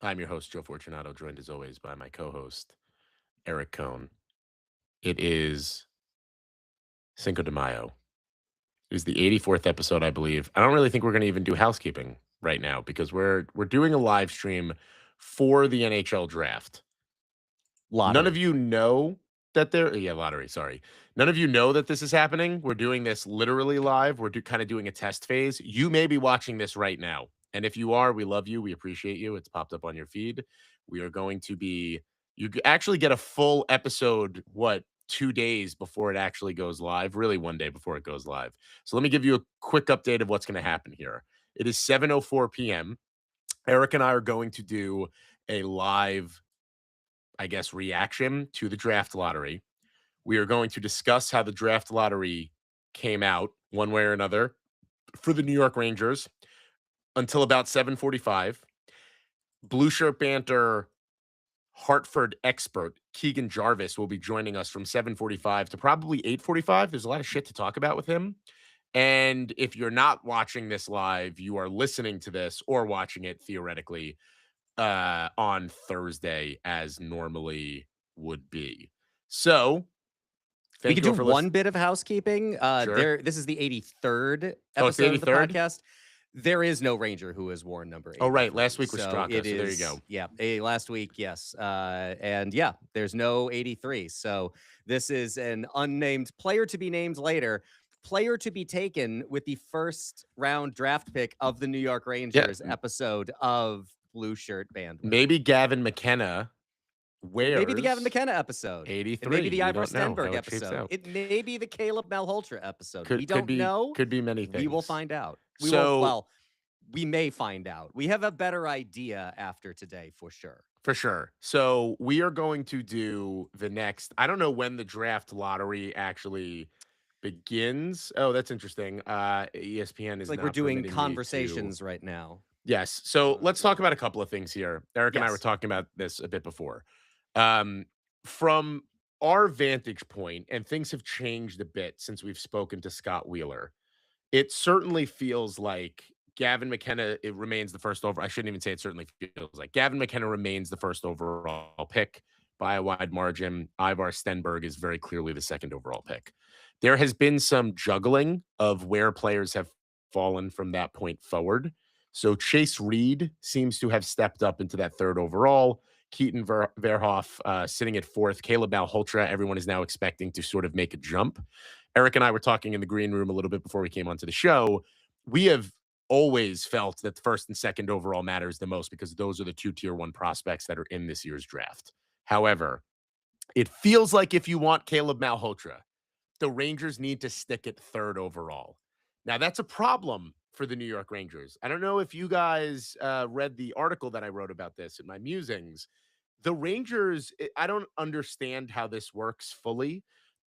I'm your host, Joe Fortunato, joined as always by my co-host, Eric Cohn. It is Cinco de Mayo. It is the 84th episode, I believe. I don't really think we're going to even do housekeeping right now because we're doing a live stream for the NHL draft. None of Lottery. you know that lottery, sorry. None of you know that this is happening. We're doing this literally live. We're kind of doing a test phase. You may be watching this right now. And if you are, we love you. We appreciate you. It's popped up on your feed. We are going to be, you actually get a full episode, 2 days before it actually goes live, really 1 day before it goes live. So let me give you a quick update of what's going to happen here. It is 7:04 p.m. Eric and I are going to do a live, I guess, reaction to the draft lottery. We are going to discuss how the draft lottery came out one way or another for the New York Rangers until about 7:45. Blueshirt Banter Hartford expert Keegan Jarvis will be joining us from 7:45 to probably 8:45. There's a lot of shit to talk about with him. And if you're not watching this live, you are listening to this or watching it theoretically on Thursday as normally would be. So We thank could you do all for one listening. bit of housekeeping. Sure. This is the 83rd Oh, it's the episode of the 83rd? podcast. There is no Ranger who has worn number 83. Oh, right. Last week was So Straka. it So there you go. is, last week, yes. And yeah, there's no 83. So this is an unnamed player to be named later, player to be taken with the first round draft pick of the New York Rangers episode of Blueshirt Bandwidth. Maybe Gavin McKenna wears Maybe the Gavin McKenna episode. 83. It may be the We Ivor don't know how Stenberg it shapes episode. out. It may be the Caleb Malhotra episode. We Could don't know. be many things. We will find out. We may find out. We have a better idea after today for sure. For sure. So we are going to do the next. I don't know when the draft lottery actually begins. Oh, that's interesting. ESPN is It's like not we're doing permitting me conversations right now. Yes. So let's talk about a couple of things here. Eric and I were Yes. talking about this a bit before. From our vantage point, and things have changed a bit since we've spoken to Scott Wheeler, it certainly feels like Gavin McKenna, it remains the first over. I shouldn't even say it certainly feels like Gavin McKenna remains the first overall pick by a wide margin. Ivar Stenberg is very clearly the second overall pick. There has been some juggling of where players have fallen from that point forward. So Chase Reed seems to have stepped up into that third overall. Keaton Verhoff sitting at fourth. Caleb Malhotra, everyone is now expecting to sort of make a jump. Eric and I were talking in the green room a little bit before we came onto the show. We have always felt that the first and second overall matters the most because those are the two tier one prospects that are in this year's draft. However, it feels like if you want Caleb Malhotra, the Rangers need to stick at third overall. Now, that's a problem for the New York Rangers. I don't know if you guys read the article that I wrote about this in my musings. The Rangers, I don't understand how this works fully.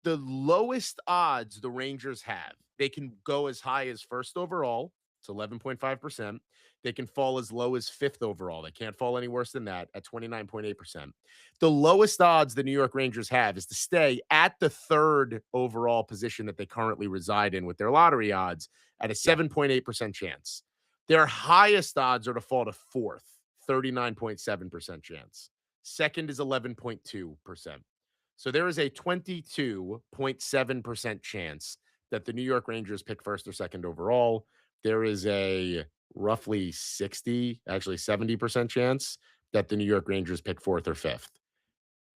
The lowest odds the Rangers have, they can go as high as first overall. It's 11.5%. They can fall as low as fifth overall. They can't fall any worse than that at 29.8%. The lowest odds the New York Rangers have is to stay at the third overall position that they currently reside in with their lottery odds at a 7.8% chance. Their highest odds are to fall to fourth, 39.7% chance. Second is 11.2%. So there is a 22.7% chance that the New York Rangers pick first or second overall. There is a roughly 70% chance that the New York Rangers pick fourth or fifth.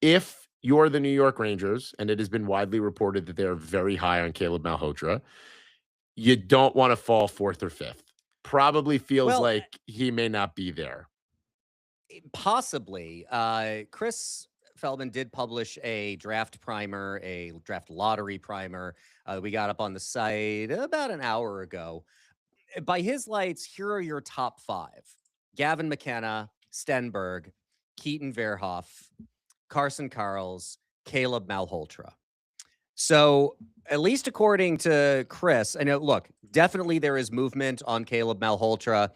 If you're the New York Rangers, and it has been widely reported that they're very high on Caleb Malhotra, you don't want to fall fourth or fifth. Probably feels like he may not be there. Possibly. Chris Feldman did publish a draft primer, a draft lottery primer. We got up on the site about an hour ago. By his lights, here are your top five: Gavin McKenna, Stenberg, Keaton Verhoff, Carson Karls, Caleb Malhotra. So, at least according to Chris, I know, look, definitely there is movement on Caleb Malhotra.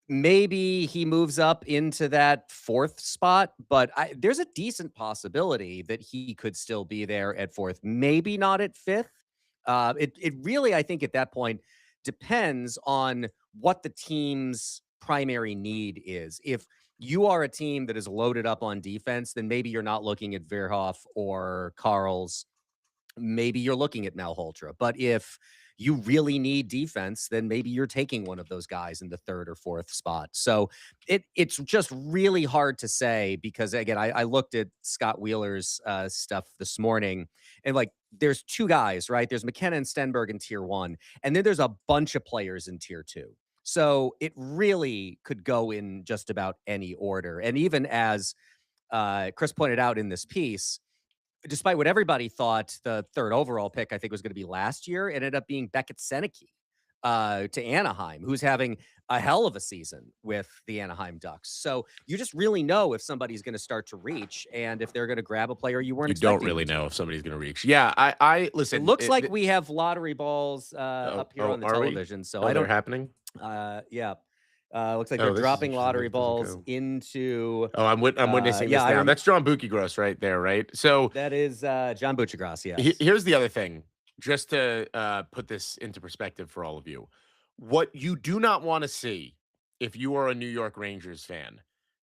Maybe he moves up into that fourth spot, but there's a decent possibility that he could still be there at fourth, maybe not at fifth. It really, I think at that point, depends on what the team's primary need is. If you are a team that is loaded up on defense, then maybe you're not looking at Verhoff or Karls. Maybe you're looking at Malhotra. But if you really need defense, then maybe you're taking one of those guys in the third or fourth spot. So it's just really hard to say because, again, I looked at Scott Wheeler's stuff this morning, and like there's two guys, right? There's McKenna and Stenberg in tier 1, and then there's a bunch of players in tier 2. So it really could go in just about any order. And even as Chris pointed out in this piece, despite what everybody thought the third overall pick, I think, was going to be last year, it ended up being Beckett Seneke to Anaheim, who's having a hell of a season with the Anaheim Ducks. So you just really know if somebody's going to start to reach and if they're going to grab a player you weren't expecting. You don't really know if somebody's going to reach. Yeah, I listen. It looks like we have lottery balls up here on the television. So I don't. They're happening. Yeah. Looks like they're dropping lottery balls into. Oh, I'm witnessing this now. That's John Buccigross right there, right? So that is John Buccigross. Yes. Here's the other thing, just to put this into perspective for all of you. What you do not want to see, if you are a New York Rangers fan,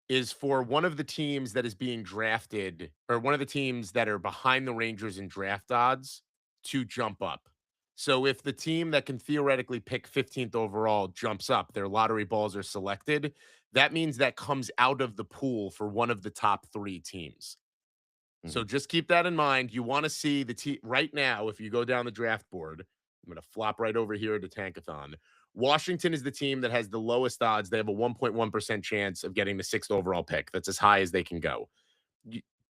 is for one of the teams that is being drafted, or one of the teams that are behind the Rangers in draft odds, to jump up. So if the team that can theoretically pick 15th overall jumps up, their lottery balls are selected, that means that comes out of the pool for one of the top 3 teams. Mm-hmm. So just keep that in mind. You want to see the team right now. If you go down the draft board, I'm going to flop right over here to Tankathon. Washington is the team that has the lowest odds. They have a 1.1% chance of getting the 6th overall pick. That's as high as they can go.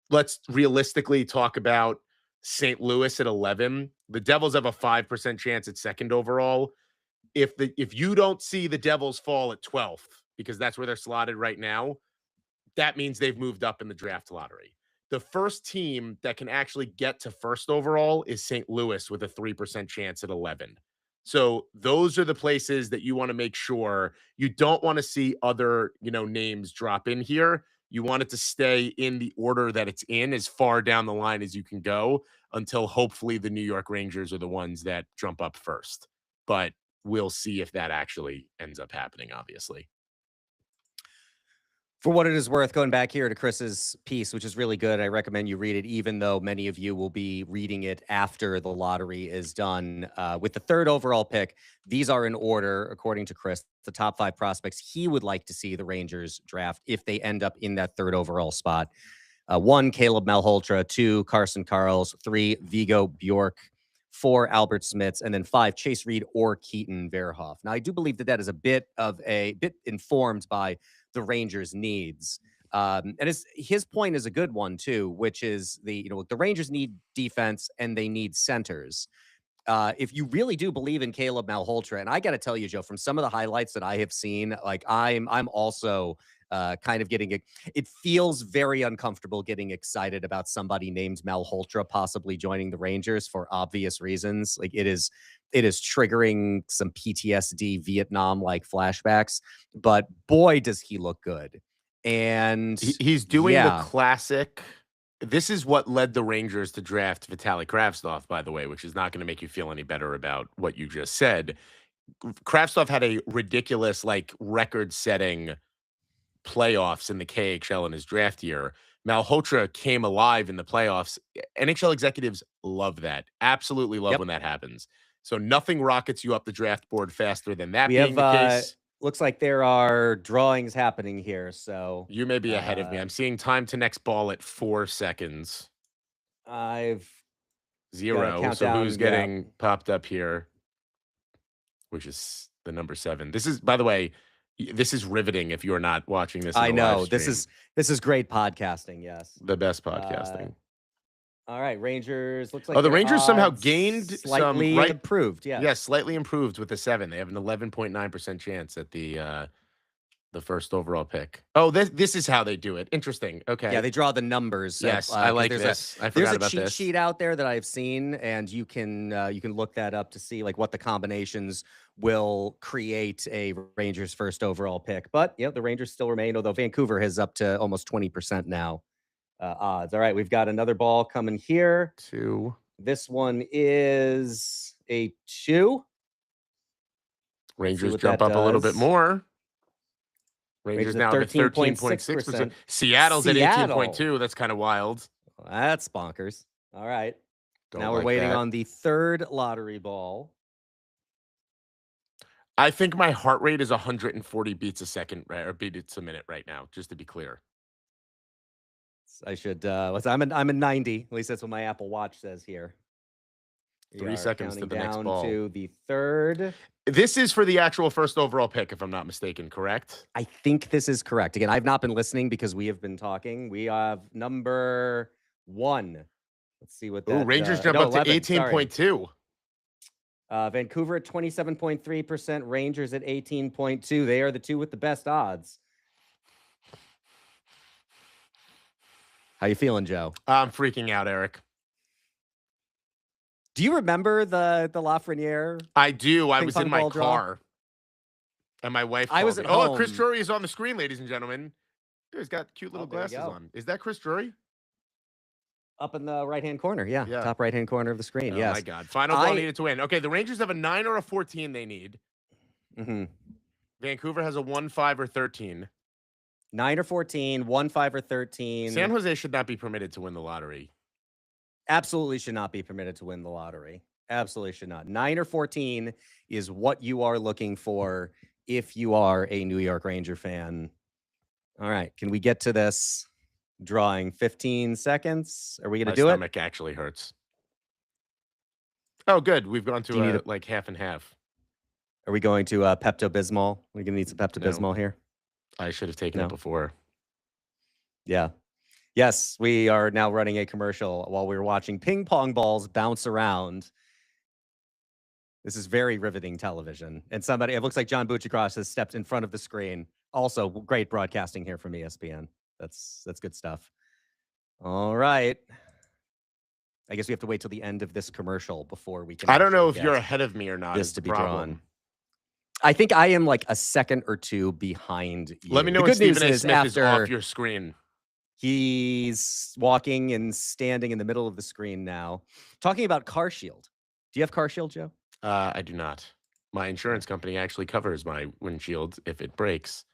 Let's realistically talk about St. Louis at 11. The Devils have a 5% chance at 2nd overall. If you don't see the Devils fall at 12th, because that's where they're slotted right now, that means they've moved up in the draft lottery. The first team that can actually get to 1st overall is St. Louis with a 3% chance at 11. So those are the places that you want to make sure. You don't want to see other, names drop in here. You want it to stay in the order that it's in as far down the line as you can go until hopefully the New York Rangers are the ones that jump up first. But we'll see if that actually ends up happening, obviously. For what it is worth, going back here to Chris's piece, which is really good, I recommend you read it, even though many of you will be reading it after the lottery is done. With the 3rd overall pick, these are in order, according to Chris, the top 5 prospects he would like to see the Rangers draft if they end up in that 3rd overall spot. 1, Caleb Malhotra. 2, Carson Karls. 3, Vigo Bjork. 4, Albert Smits. And then 5, Chase Reed or Keaton Verhoff. Now, I do believe that is a bit informed by the Rangers' needs. And his point is a good one too, which is the Rangers need defense and they need centers. If you really do believe in Caleb Malhotra, and I got to tell you, Joe, from some of the highlights that I have seen, like I'm also kind of it feels very uncomfortable getting excited about somebody named Malhotra possibly joining the Rangers for obvious reasons. Like it is triggering some PTSD Vietnam-like flashbacks, but boy, does he look good. And he's doing the classic. This is what led the Rangers to draft Vitaly Kravtsov, by the way, which is not going to make you feel any better about what you just said. Kravtsov had a ridiculous, record-setting playoffs in the KHL in his draft year. Malhotra came alive in the playoffs. NHL executives love that. Absolutely love when that happens. So nothing rockets you up the draft board faster than that being the case. Looks like there are drawings happening here. So you may be ahead of me. I'm seeing time to next ball at 4 seconds. I've 0. So who's getting popped up here? Which is the number 7. This is, by the way, this is riveting if you're not watching this. I know. This is great podcasting. Yes. The best podcasting. All right, Rangers. Looks like the Rangers somehow gained slightly improved. Yeah. Yes, slightly improved with the 7. They have an 11.9% chance at the 1st overall pick. Oh, this is how they do it. Interesting. Okay. Yeah, they draw the numbers. Yes, I like this. I forgot about this. There's a cheat sheet out there that I've seen, and you can look that up to see what the combinations will create a Rangers 1st overall pick. But the Rangers still remain, although Vancouver has up to almost 20% now. Odds. All right, we've got another ball coming here. 2. This one is a 2. Rangers jump up a little bit more. Rangers now at 13.6%. Seattle's at 18.2. That's kind of wild. Well, that's bonkers. All right. Don't now we're like waiting that. on the third lottery ball. I think my heart rate is 140 beats a second, or beats a minute right now, just to be clear. I should, I'm a 90. At least that's what my Apple Watch says here. 3 seconds to the next ball. To the third. This is for the actual first overall pick, if I'm not mistaken, correct? I think this is correct. Again, I've not been listening because we have been talking. We have number 1. Let's see what that. Ooh, Rangers jump up to 18.2. Vancouver at 27.3%. Rangers at 18.2. They are the two with the best odds. How you feeling, Joe? I'm freaking out, Eric. Do you remember the Lafreniere? I do. I was in my car. And my wife I was at home. home. Chris Drury is on the screen, ladies and gentlemen. He's got cute little glasses on. Is that Chris Drury? Up in the right-hand corner, yeah. Top right-hand corner of the screen, yes. Oh, my God. Final ball needed to win. Okay, the Rangers have a 9 or a 14 they need. Vancouver has a 1, 5, or 13. 9 or 14, 1, 5, or 13. San Jose should not be permitted to win the lottery. Absolutely should not be permitted to win the lottery. Absolutely should not. 9 or 14 is what you are looking for if you are a New York Ranger fan. All right, can we get to this drawing? 15 seconds. Are we going to do it? My stomach actually hurts. Oh, good. We've gone to like half and half. Are we going to Pepto-Bismol? We're going to need some Pepto-Bismol here. I should have taken it before. Yeah. Yes, we are now running a commercial while we were watching ping pong balls bounce around. This is very riveting television. And it looks like John Buccigross has stepped in front of the screen. Also, great broadcasting here from ESPN. That's good stuff. All right. I guess we have to wait till the end of this commercial before we can. I don't know if you're ahead of me or not. This to be drawn. I think I am like a second or two behind you. Let me know when Stephen A. Smith is off your screen. He's walking and standing in the middle of the screen now. Talking about CarShield. Do you have CarShield, Joe? I do not. My insurance company actually covers my windshield if it breaks.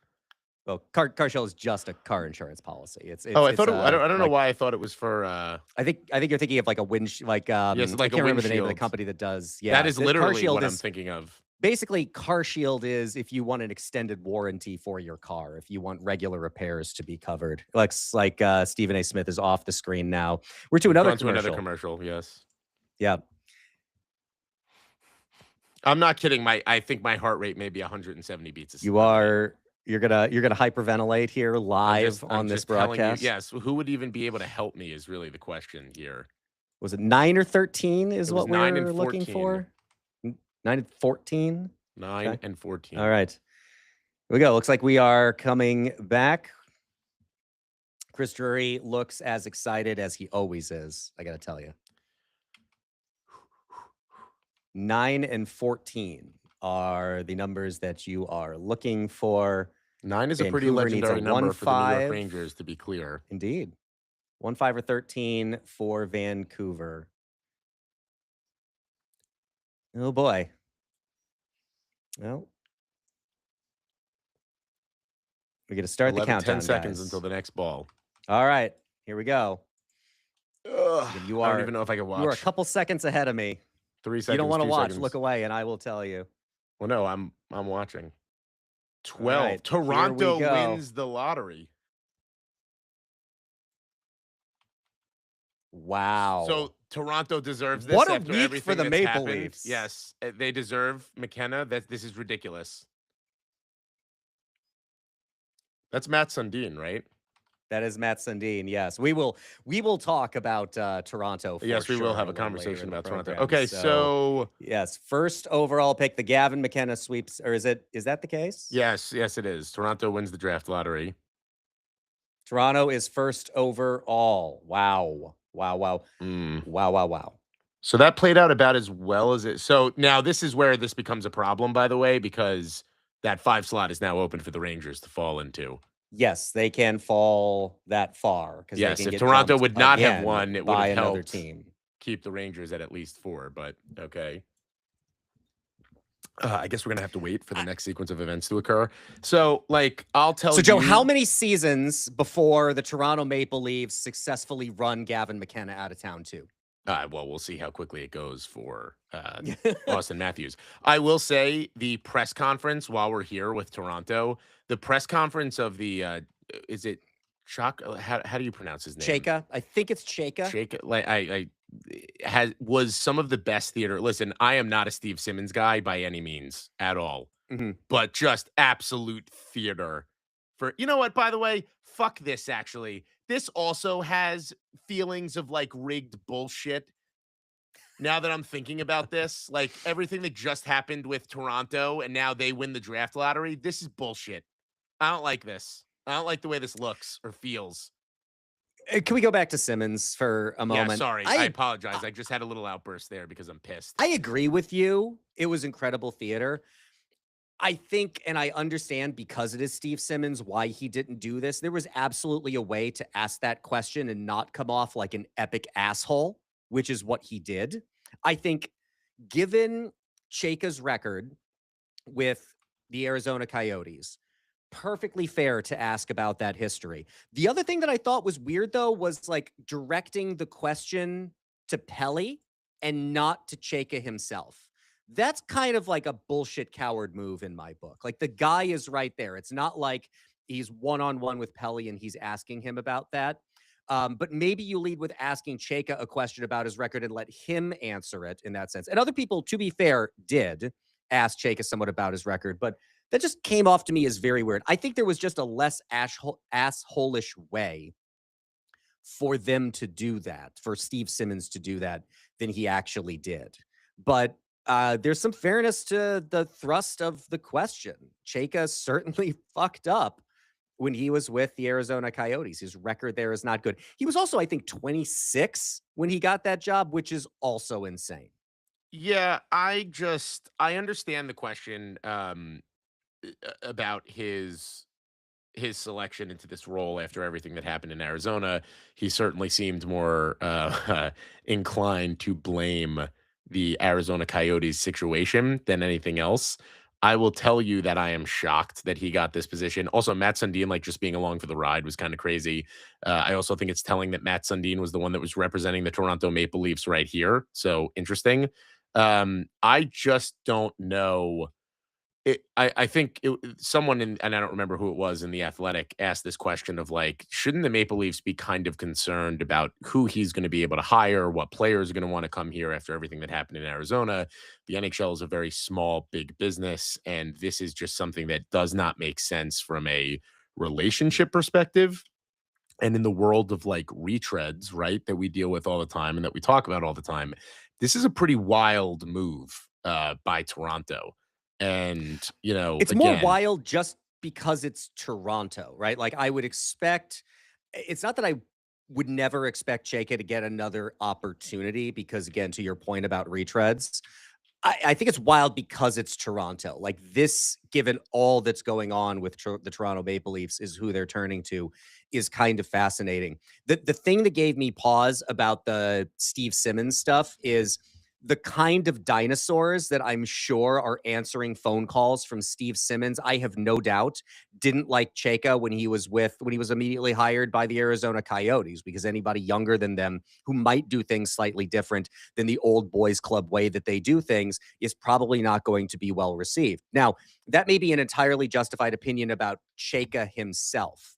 Well, CarShield is just a car insurance policy. I thought I don't know why I thought it was for. I think you're thinking of like a windshield, like yes, like I can't remember the name of the company that does. Yeah, that is literally what I'm thinking of. Basically, CarShield is if you want an extended warranty for your car, if you want regular repairs to be covered. Looks like Stephen A. Smith is off the screen now. We're to another commercial. Yes. Yeah. I'm not kidding. I think my heart rate may be 170 beats a second. You're gonna hyperventilate here live on this broadcast. Yes. Who would even be able to help me is really the question here. Was it 9 or 13? Is what we're looking for? 9 and 14? 9 and 14. All right. Here we go. Looks like we are coming back. Chris Drury looks as excited as he always is, I got to tell you. 9 and 14 are the numbers that you are looking for. 9 is a pretty legendary number for the New York Rangers, to be clear. Indeed. 1, 5, or 13 for Vancouver. Oh, boy. Well, we're going to start the countdown, 10 seconds until the next ball. All right. Here we go. I don't even know if I can watch. You are a couple seconds ahead of me. 3 seconds. You don't want to watch. Seconds. Look away, and I will tell you. Well, no, I'm watching. 12. Right, Toronto wins the lottery. Wow. So Toronto deserves this. What a after week for the Maple Leafs. Yes, they deserve McKenna. This is ridiculous. That's Matt Sundin, right? That is Matt Sundin. Yes, we will talk about Toronto. Yes, we will have a conversation about Toronto. Okay, so yes, first overall pick, the Gavin McKenna sweeps, or is that the case? Yes, it is. Toronto wins the draft lottery. Toronto is first overall. Wow. Wow. So that played out about as well as it. So now this is where this becomes a problem, by the way, because that 5 slot is now open for the Rangers to fall into. Yes, they can fall that far. Yes, if Toronto would not have won, it would have helped keep the Rangers at least 4. But okay. I guess we're gonna have to wait for the next sequence of events to occur. So, like, I'll tell So, Joe, you. how many seasons before the Toronto Maple Leafs successfully run Gavin McKenna out of town too? Well, we'll see how quickly it goes for Austin Matthews. I will say the press conference while we're here with Toronto, the press conference of the is it Chuck? How do you pronounce his name? Chayka. I think it's Chayka. Chayka. Like I was some of the best theater. Listen, I am not a Steve Simmons guy by any means at all, but just absolute theater for, you know what, by the way, fuck this actually. This also has feelings of like rigged bullshit. Now that I'm thinking about this, like everything that just happened with Toronto and now they win the draft lottery, this is bullshit. I don't like this. I don't like the way this looks or feels. Can we go back to Simmons for a moment? Yeah, sorry. I apologize. I just had a little outburst there because I'm pissed. I agree with you. It was incredible theater. I think, and I understand because it is Steve Simmons, why he didn't do this. There was absolutely a way to ask that question and not come off like an epic asshole, which is what he did. I think given Chayka's record with the Arizona Coyotes, perfectly fair to ask about that history. The other thing that I thought was weird, though, was like directing the question to Pelly and not to Chayka himself. That's kind of like a bullshit coward move in my book. Like the guy is right there. It's not like he's one-on-one with Pelly and he's asking him about that. But maybe you lead with asking Chayka a question about his record and let him answer it in that sense. And other people, to be fair, did ask Chayka somewhat about his record, but that just came off to me as very weird. I think there was just a less asshole-ish way for them to do that, for Steve Simmons to do that, than he actually did. But there's some fairness to the thrust of the question. Chayka certainly fucked up when he was with the Arizona Coyotes. His record there is not good. He was also, I think, 26 when he got that job, which is also insane. Yeah, I understand the question about his selection into this role after everything that happened in Arizona. He certainly seemed more inclined to blame the Arizona Coyotes situation than anything else. I will tell you that I am shocked that he got this position. Also, Matt Sundin, like just being along for the ride was kind of crazy. I also think it's telling that Matt Sundin was the one that was representing the Toronto Maple Leafs right here. So interesting. I just don't know. I think someone and I don't remember who it was in The Athletic asked this question of like, shouldn't the Maple Leafs be kind of concerned about who he's going to be able to hire, what players are going to want to come here after everything that happened in Arizona? The NHL is a very small, big business, and this is just something that does not make sense from a relationship perspective. And in the world of like retreads, right, that we deal with all the time and that we talk about all the time, this is a pretty wild move by Toronto. And, you know, it's more wild just because it's Toronto, right? Like I would expect, it's not that I would never expect Chayka to get another opportunity because, again, to your point about retreads, I think it's wild because it's Toronto. Like this, given all that's going on with the Toronto Maple Leafs, is who they're turning to, is kind of fascinating. The thing that gave me pause about the Steve Simmons stuff is the kind of dinosaurs that I'm sure are answering phone calls from Steve Simmons, I have no doubt, didn't like Chayka when he was immediately hired by the Arizona Coyotes, because anybody younger than them who might do things slightly different than the old boys club way that they do things is probably not going to be well received. Now, that may be an entirely justified opinion about Chayka himself,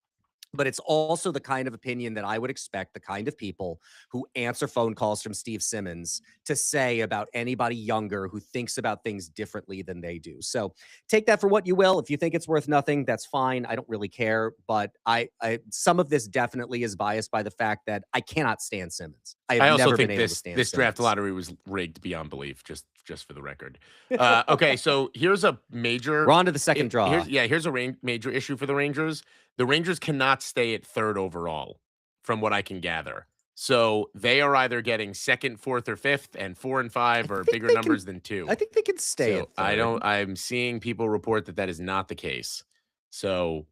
but it's also the kind of opinion that I would expect the kind of people who answer phone calls from Steve Simmons to say about anybody younger who thinks about things differently than they do. So take that for what you will. If you think it's worth nothing, that's fine. I don't really care. But I some of this definitely is biased by the fact that I cannot stand Simmons. I have also never think been able to stand this Simmons. draft lottery was rigged beyond belief, just for the record. Okay, so here's a major. We're on to the second draw. Here's a major issue for the Rangers. The Rangers cannot stay at third overall, from what I can gather. So they are either getting second, fourth, or fifth, and 4 and 5 are bigger numbers than 2. I think they can stay at third. I'm seeing people report that is not the case. So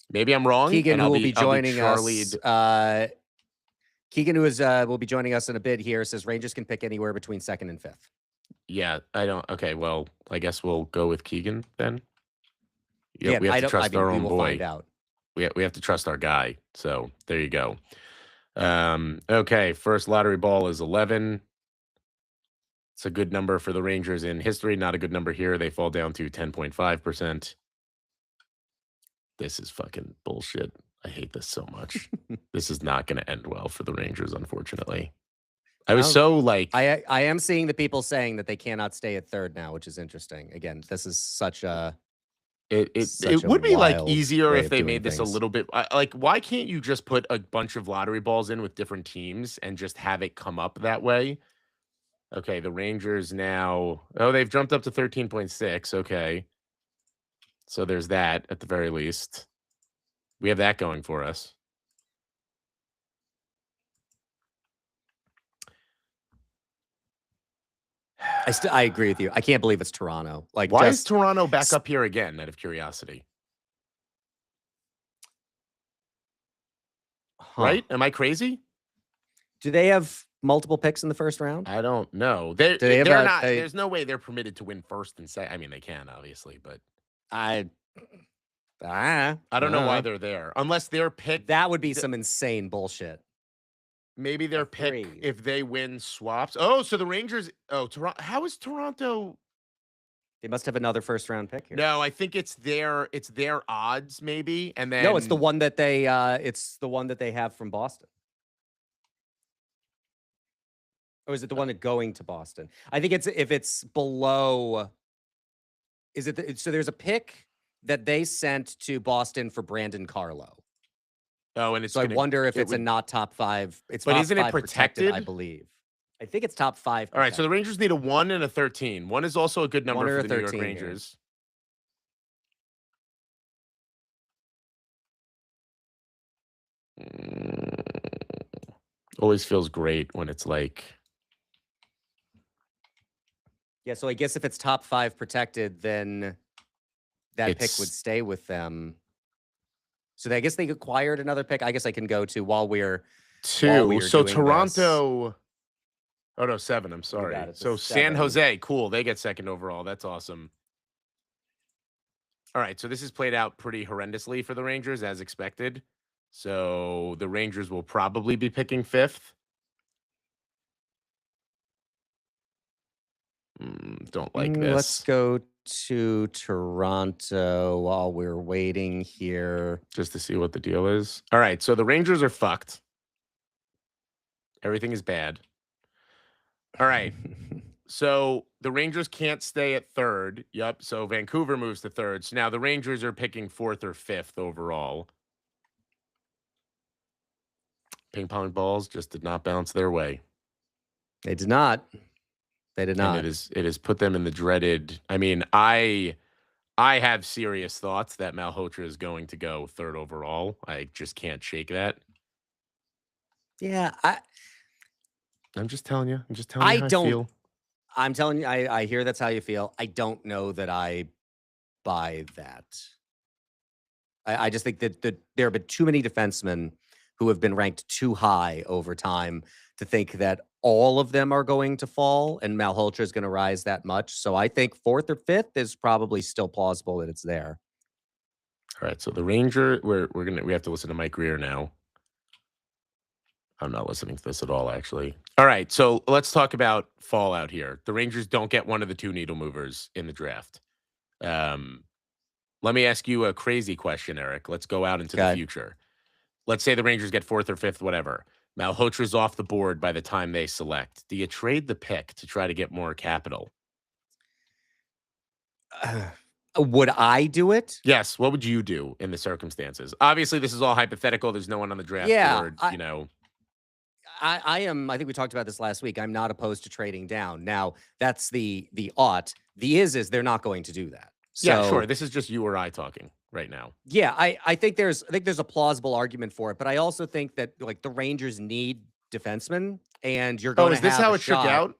maybe I'm wrong. Keegan, who will be joining us. Keegan, who will be joining us in a bit here, says Rangers can pick anywhere between second and fifth. Yeah, I don't. Okay, well, I guess we'll go with Keegan then. Yeah, We have I to don't. I trust mean, our we own will boy. find out. We have to trust our guy. So there you go. Okay, first lottery ball is 11. It's a good number for the Rangers in history. Not a good number here. They fall down to 10.5%. This is fucking bullshit. I hate this so much. This is not going to end well for the Rangers, unfortunately. I was so like I am seeing the people saying that they cannot stay at third now, which is interesting. Again, this is such a it would be like wild easier way if of they doing made this a things. little bit like why can't you just put a bunch of lottery balls in with different teams and just have it come up that way? Okay, the Rangers now. Oh, they've jumped up to 13.6. Okay. So there's that at the very least. We have that going for us. I agree with you. I can't believe it's Toronto. Like, why is Toronto back up here again, out of curiosity? Right? Am I crazy? Do they have multiple picks in the first round? I don't know. They're not. There's no way they're permitted to win first and second. I mean, they can obviously, but I don't know why they're there unless they're picked. That would be some insane bullshit. Maybe their pick if they win swaps. Oh, so the Rangers. Oh, Toronto. How is Toronto? They must have another first round pick here. No, I think it's their odds maybe, and then no, it's the one that they have from Boston. Or is it the one that going to Boston? I think it's if it's below. Is it so? There's a pick that they sent to Boston for Brandon Carlo. Oh, and I wonder if it's a not top 5. But isn't it protected? I believe. I think it's top 5. All right, so the Rangers need a 1 and a 13. 1 is also a good number for the New York Rangers. Always feels great when it's like. Yeah, so I guess if it's top 5 protected, then that pick would stay with them. So I guess they acquired another pick. I guess I can go to while we're 2. So Toronto. Oh no, 7. I'm sorry. So 7. San Jose, cool. They get second overall. That's awesome. All right, so this is played out pretty horrendously for the Rangers as expected. So the Rangers will probably be picking 5th. Don't like this. Let's go to Toronto while we're waiting here. Just to see what the deal is. All right, so the Rangers are fucked. Everything is bad. All right. So the Rangers can't stay at 3rd. Yep. So Vancouver moves to 3rd. So now the Rangers are picking 4th or 5th overall. Ping pong balls just did not bounce their way. They did not. They did not. And it has put them in the dreaded. I mean, I have serious thoughts that Malhotra is going to go 3rd overall. I just can't shake that. Yeah, I'm just telling you. I'm just telling you how I feel. I'm telling you, I hear that's how you feel. I don't know that I buy that. I just think that there have been too many defensemen who have been ranked too high over time to think that all of them are going to fall and Malhotra is going to rise that much. So I think 4th or 5th is probably still plausible that it's there. All right, so the Ranger, we have to listen to Mike Greer now. I'm not listening to this at all, actually. All right, so let's talk about fallout here. The Rangers don't get one of the 2 needle movers in the draft. Let me ask you a crazy question, Eric. Let's go out into the future. Let's say the Rangers get 4th or 5th, whatever. Malhotra's off the board by the time they select. Do you trade the pick to try to get more capital? Would I do it? Yes. What would you do in the circumstances? Obviously, this is all hypothetical. There's no one on the draft board, you know. I am. I think we talked about this last week. I'm not opposed to trading down. Now, that's the ought. The is they're not going to do that. So, yeah, sure. This is just you or I talking right now. Yeah, I think there's a plausible argument for it, but I also think that like the Rangers need defensemen, and you're going. Oh, is this how it shook out?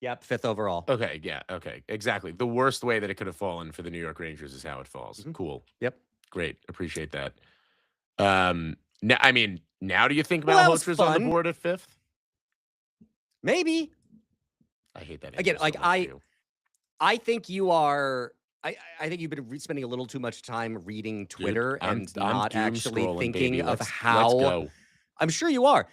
Yep, 5th overall. Okay, yeah, okay, exactly. The worst way that it could have fallen for the New York Rangers is how it falls. Cool. Yep. Great. Appreciate that. Now, I mean, now do you think Malhotra's on the board at 5th? Maybe. I hate that Again, answer so like much too. I think you are. I think you've been spending a little too much time reading Dude, Twitter and I'm not doom actually scrolling, thinking baby. of Let's how. go. I'm sure you are.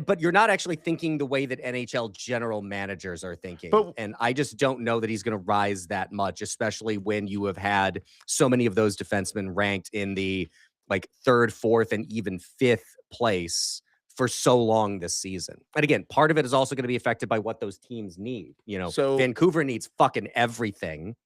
But you're not actually thinking the way that NHL general managers are thinking. But And I just don't know that he's going to rise that much, especially when you have had so many of those defensemen ranked in the like third, fourth, and even fifth place for so long this season. And again, part of it is also going to be affected by what those teams need. You know, so Vancouver needs fucking everything.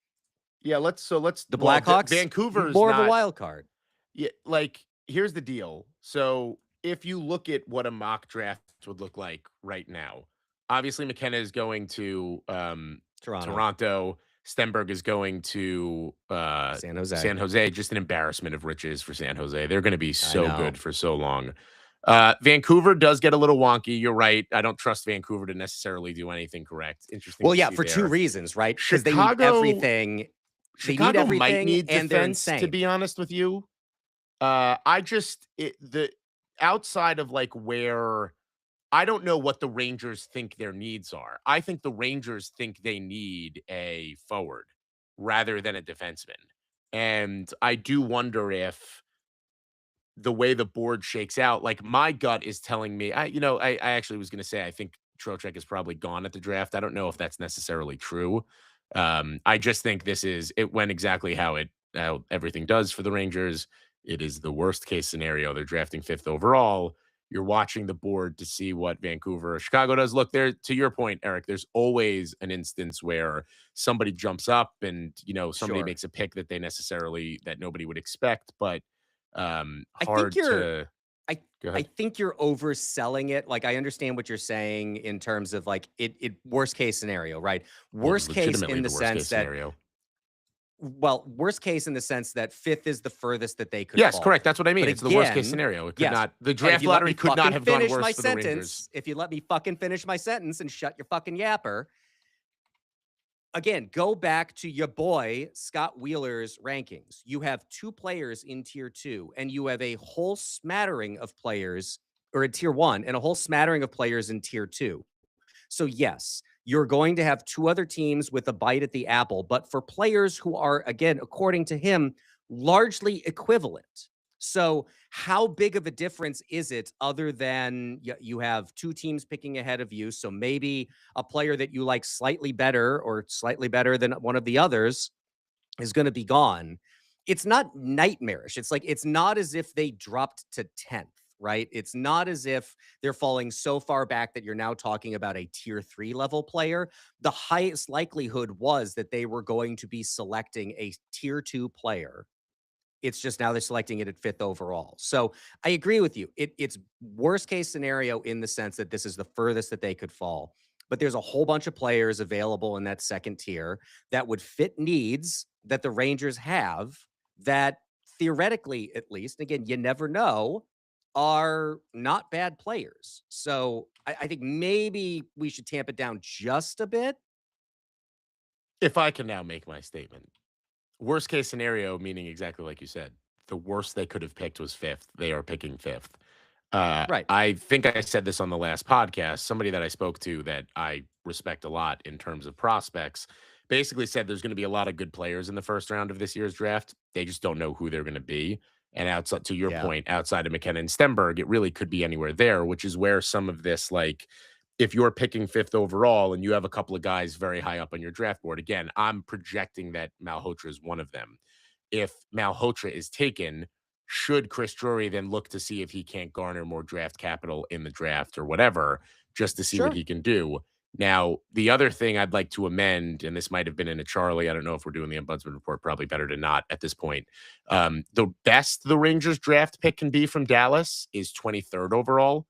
yeah, let's The well, Blackhawks, Vancouver's more of a not. wild card. Yeah, like here's the deal. So if you look at what a mock draft would look like right now, obviously McKenna is going to Toronto, Toronto. Stenberg is going to San Jose. San Jose. Just an embarrassment of riches for San Jose. They're going to be I so know. good for so long. Vancouver does get a little wonky. You're right. I don't trust Vancouver to necessarily do anything correct. Interesting. Well, To yeah, see for two there. reasons, right? Because they need Chicago. everything. They need Chicago might everything, need and they're defense, to insane. be honest with you. The outside of like where I don't know what the Rangers think their needs are. I think the Rangers think they need a forward rather than a defenseman. And I do wonder if the way the board shakes out, like my gut is telling me, I actually was going to say, I think Trocheck is probably gone at the draft. I don't know if that's necessarily true. I just think it went exactly how everything does for the Rangers. It is the worst case scenario. They're drafting fifth overall. You're watching the board to see what Vancouver or Chicago does. Look, there to your point, Eric, there's always an instance where somebody jumps up and somebody Sure. makes a pick that nobody would expect, but I think hard to I go I ahead. think you're overselling it. Like I understand what you're saying in terms of like it worst case scenario, right? Well, Worst case legitimately in the the worst sense case that scenario. worst case in the sense that fifth is the furthest that they could Yes, correct. fall. That's what I mean. But It's the worst case again, scenario. It could yes. not the And if draft you let me lottery could not fucking have gone finish worse my for the Rangers. sentence, if you let me fucking finish my sentence and shut your fucking yapper, again, go back to your boy Scott Wheeler's rankings. You have two players in tier 2, and you have a whole smattering of players, or in tier 1, and a whole smattering of players in tier 2. So, yes, you're going to have two other teams with a bite at the apple, but for players who are, again, according to him, largely equivalent. So, how big of a difference is it other than you have two teams picking ahead of you? So, maybe a player that you like slightly better or slightly better than one of the others is going to be gone. It's not nightmarish. It's like, it's not as if they dropped to 10th, right? It's not as if they're falling so far back that you're now talking about a tier 3 level player. The highest likelihood was that they were going to be selecting a tier 2 player. It's just now they're selecting it at fifth overall. So I agree with you. It's worst case scenario in the sense that this is the furthest that they could fall. But there's a whole bunch of players available in that second tier that would fit needs that the Rangers have that theoretically, at least, again, you never know, are not bad players. So I think maybe we should tamp it down just a bit. If I can now make my statement. Worst case scenario, meaning exactly like you said, the worst they could have picked was fifth. They are picking fifth. Right. I think I said this on the last podcast. Somebody that I spoke to that I respect a lot in terms of prospects basically said there's going to be a lot of good players in the first round of this year's draft. They just don't know who they're going to be. And outside, to your Yeah. point, outside of McKenna and Stenberg, it really could be anywhere there, which is where some of this, like, if you're picking fifth overall and you have a couple of guys very high up on your draft board, again, I'm projecting that Malhotra is one of them. If Malhotra is taken, should Chris Drury then look to see if he can't garner more draft capital in the draft or whatever, just to see what Sure. he can do? Now, the other thing I'd like to amend, and this might have been in a Charlie, I don't know if we're doing the Ombudsman report, probably better to not at this point. The best the Rangers draft pick can be from Dallas is 23rd overall.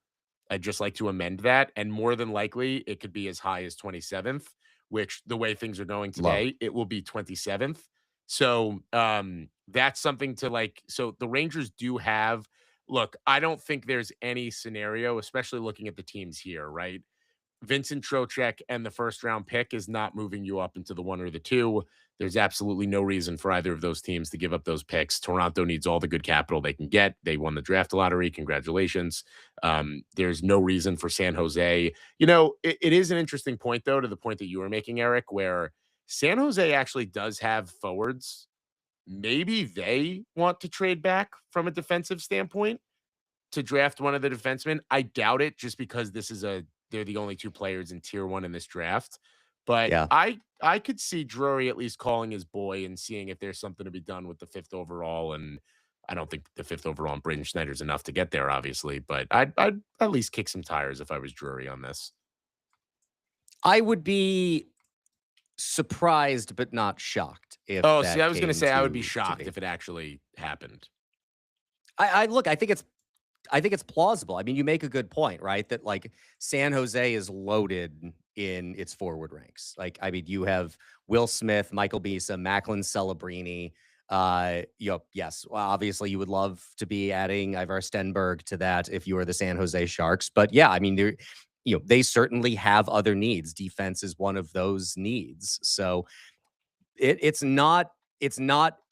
I'd just like to amend that. And more than likely, it could be as high as 27th, which the way things are going Low. today, it will be 27th. So that's something to like. So the Rangers do have, look, I don't think there's any scenario, especially looking at the teams here, right? Vincent Trocheck and the first round pick is not moving you up into the 1 or the 2. There's absolutely no reason for either of those teams to give up those picks. Toronto needs all the good capital they can get. They won the draft lottery. Congratulations. There's no reason for San Jose. It is an interesting point, though, to the point that you were making, Eric, where San Jose actually does have forwards. Maybe they want to trade back from a defensive standpoint to draft one of the defensemen. I doubt it, just because they're the only two players in tier 1 in this draft. But Yeah. I could see Drury at least calling his boy and seeing if there's something to be done with the 5th overall. And I don't think the 5th overall on Braden Schneider's enough to get there, obviously, but I'd at least kick some tires if I was Drury on this. I would be surprised but not shocked if I that was going to came say I would be to shocked be. if it actually happened. I think it's plausible. I mean, you make a good point, right? That like San Jose is loaded in its forward ranks. Like, I mean, you have Will Smith, Michael Bisa, Macklin Celebrini. Yes, well, obviously you would love to be adding Ivar Stenberg to that if you were the San Jose Sharks. But yeah, I mean, they certainly have other needs. Defense is one of those needs. So it's not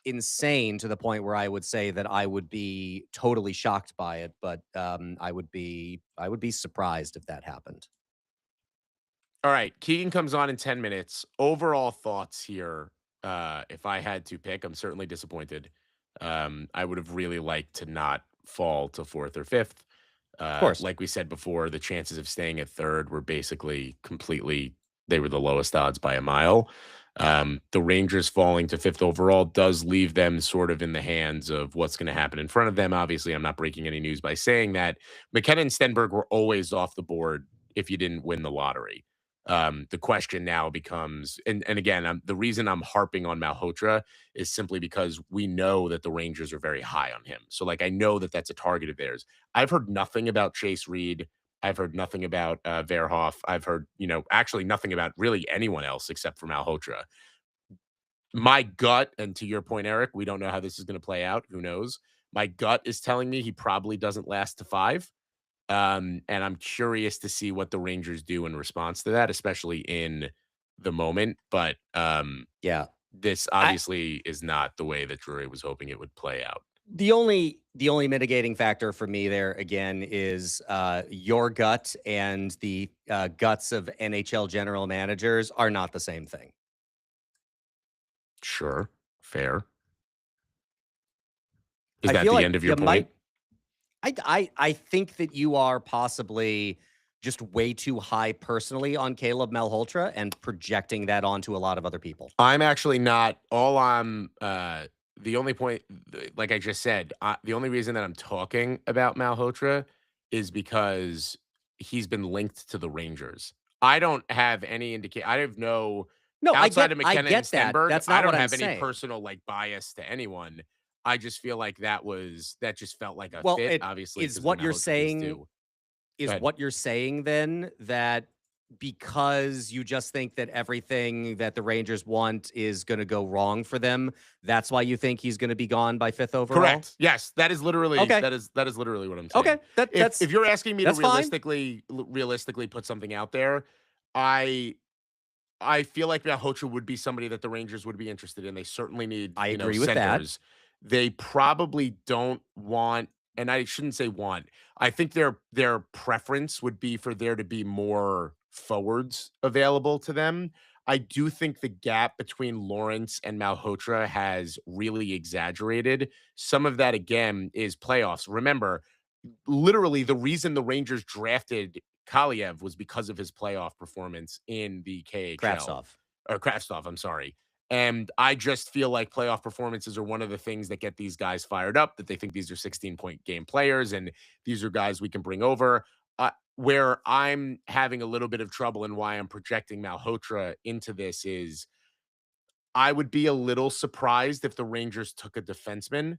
insane to the point where I would say that I would be totally shocked by it, but I would be surprised if that happened. All right, Keegan comes on in 10 minutes. Overall thoughts here. If I had to pick, I'm certainly disappointed. I would have really liked to not fall to 4th or 5th. Of course. Like we said before, the chances of staying at 3rd were basically they were the lowest odds by a mile. The Rangers falling to 5th overall does leave them sort of in the hands of what's going to happen in front of them. Obviously, I'm not breaking any news by saying that McKenna and Stenberg were always off the board if you didn't win the lottery. The question now becomes, and again, the reason I'm harping on Malhotra is simply because we know that the Rangers are very high on him. So, like, I know that that's a target of theirs. I've heard nothing about Chase Reed. I've heard nothing about Verhoff. I've heard, actually nothing about really anyone else except for Malhotra. My gut, and to your point, Eric, we don't know how this is going to play out. Who knows? My gut is telling me he probably doesn't last to 5. And I'm curious to see what the Rangers do in response to that, especially in the moment. But Yeah. this obviously is not the way that Drury was hoping it would play out. The only mitigating factor for me there again is your gut and the guts of NHL general managers are not the same thing. Sure. Fair. Is I that feel the like end of your you point? I think that you are possibly just way too high personally on Caleb Malhotra and projecting that onto a lot of other people. I'm actually not. The only point, like I just said, the only reason that I'm talking about Malhotra is because he's been linked to the Rangers. I don't have any indication. I have no No, outside of McKenna and that. Stenberg. That's I not don't what I'm have any saying. personal bias to anyone. I just feel like that just felt like a Well, fit. it Obviously, is 'cause what the you're Malhotra piece saying. too. Is But what you're saying then that because you just think that everything that the Rangers want is going to go wrong for them, that's why you think he's going to be gone by 5th overall? correct. Yes, that is literally Okay. that is literally what I'm saying. Okay. If you're asking me to that's fine. realistically put something out there, I feel like Malhotra would be somebody that the Rangers would be interested in. They certainly need, I agree with that. centers. They probably don't want, and I shouldn't say want. I think their preference would be for there to be more forwards available to them. I do think the gap between Lawrence and Malhotra has really exaggerated. Some of that, again, is playoffs. Remember, literally the reason the Rangers drafted Kaliev was because of his playoff performance in the KHL. Kravtsov, I'm sorry. And I just feel like playoff performances are one of the things that get these guys fired up, that they think these are 16-point game players and these are guys we can bring over. Where I'm having a little bit of trouble and why I'm projecting Malhotra into this is I would be a little surprised if the Rangers took a defenseman,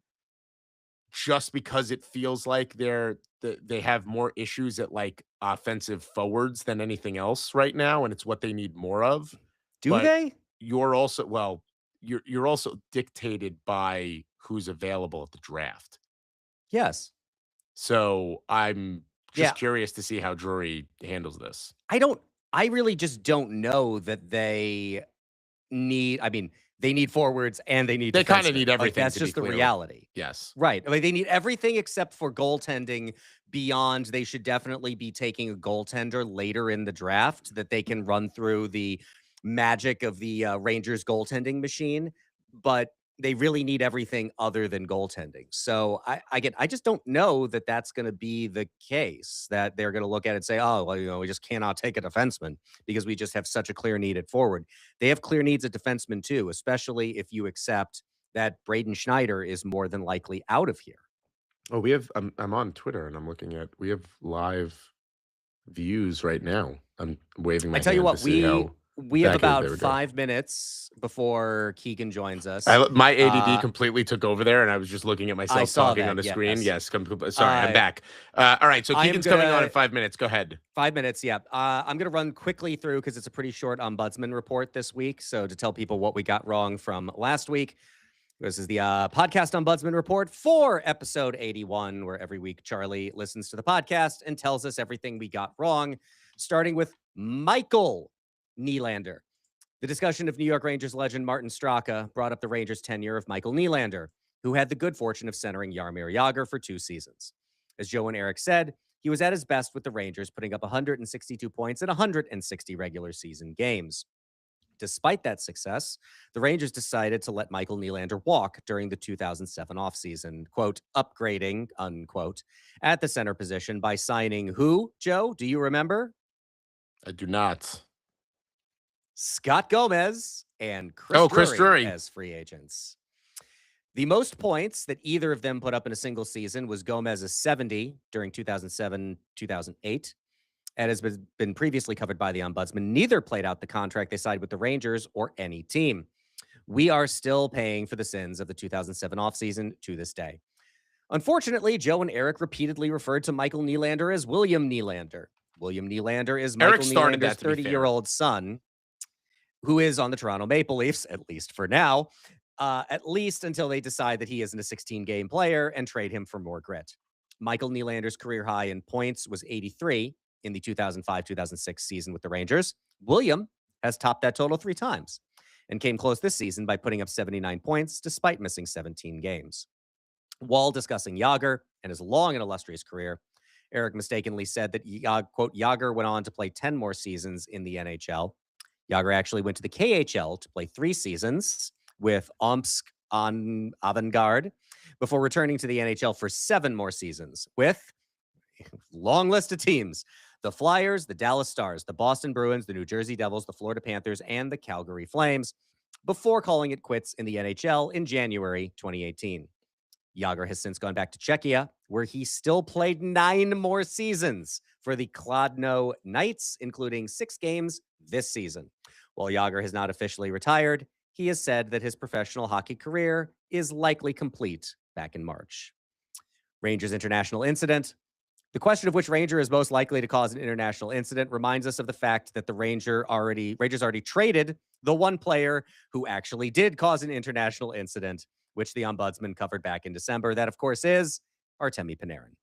just because it feels like they have more issues at like offensive forwards than anything else right now, and it's what they need more of. Do But they? you're also dictated by who's available at the draft. Yes. So I'm Yeah. just curious to see how Drury handles this. I really just don't know that they need, I mean, they need forwards and they need They kind of defensemen. need everything. Like, that's to just be the clear. reality. Yes. Right. I mean, they need everything except for goaltending. Beyond, they should definitely be taking a goaltender later in the draft that they can run through the magic of the Rangers goaltending machine. But they really need everything other than goaltending. So I just don't know that that's going to be the case, that they're going to look at it and say, oh, well, we just cannot take a defenseman because we just have such a clear need at forward. They have clear needs at defenseman too, especially if you accept that Braden Schneider is more than likely out of here. Oh, we have, I'm on Twitter and I'm looking at, we have live views right now. I'm waving my I tell you hand what, to see how we have accurate they about would go. 5 minutes before Keegan joins us. My ADD completely took over there, and I was just looking at myself talking that, on the yes. screen. Yes, sorry, I'm back. All right, so Keegan's coming on in 5 minutes. Go ahead. 5 minutes, yeah. I'm going to run quickly through because it's a pretty short ombudsman report this week. So to tell people what we got wrong from last week, this is the podcast ombudsman report for episode 81, where every week Charlie listens to the podcast and tells us everything we got wrong, starting with Michael Nylander. The discussion of New York Rangers legend Martin Straka brought up the Rangers' tenure of Michael Nylander, who had the good fortune of centering Jaromir Jagr for 2 seasons. As Joe and Eric said, he was at his best with the Rangers, putting up 162 points in 160 regular season games. Despite that success, the Rangers decided to let Michael Nylander walk during the 2007 offseason, quote, upgrading, unquote, at the center position by signing who, Joe? Do you remember? I do not. Scott Gomez and Chris Drury as free agents. The most points that either of them put up in a single season was Gomez's 70 during 2007-2008. And has been previously covered by the ombudsman. Neither played out the contract they signed with the Rangers or any team. We are still paying for the sins of the 2007 offseason to this day. Unfortunately, Joe and Eric repeatedly referred to Michael Nylander as William Nylander. William Nylander is Michael Nylander's 30-year-old son, who is on the Toronto Maple Leafs, at least for now, at least until they decide that he isn't a 16-game player and trade him for more grit. Michael Nylander's career high in points was 83 in the 2005-2006 season with the Rangers. William has topped that total 3 times and came close this season by putting up 79 points despite missing 17 games. While discussing Jagr and his long and illustrious career, Eric mistakenly said that, quote, Jagr went on to play 10 more seasons in the NHL. Jagr actually went to the KHL to play 3 seasons with Omsk on Avangard before returning to the NHL for 7 more seasons with long list of teams: the Flyers, the Dallas Stars, the Boston Bruins, the New Jersey Devils, the Florida Panthers, and the Calgary Flames, before calling it quits in the NHL in January 2018. Jagr has since gone back to Czechia, where he still played 9 more seasons for the Kladno Knights, including 6 games this season. While Jagr has not officially retired, he has said that his professional hockey career is likely complete back in March. Rangers international incident. The question of which Ranger is most likely to cause an international incident reminds us of the fact that the Rangers already traded the one player who actually did cause an international incident, which the ombudsman covered back in December. That, of course, is Artemi Panarin.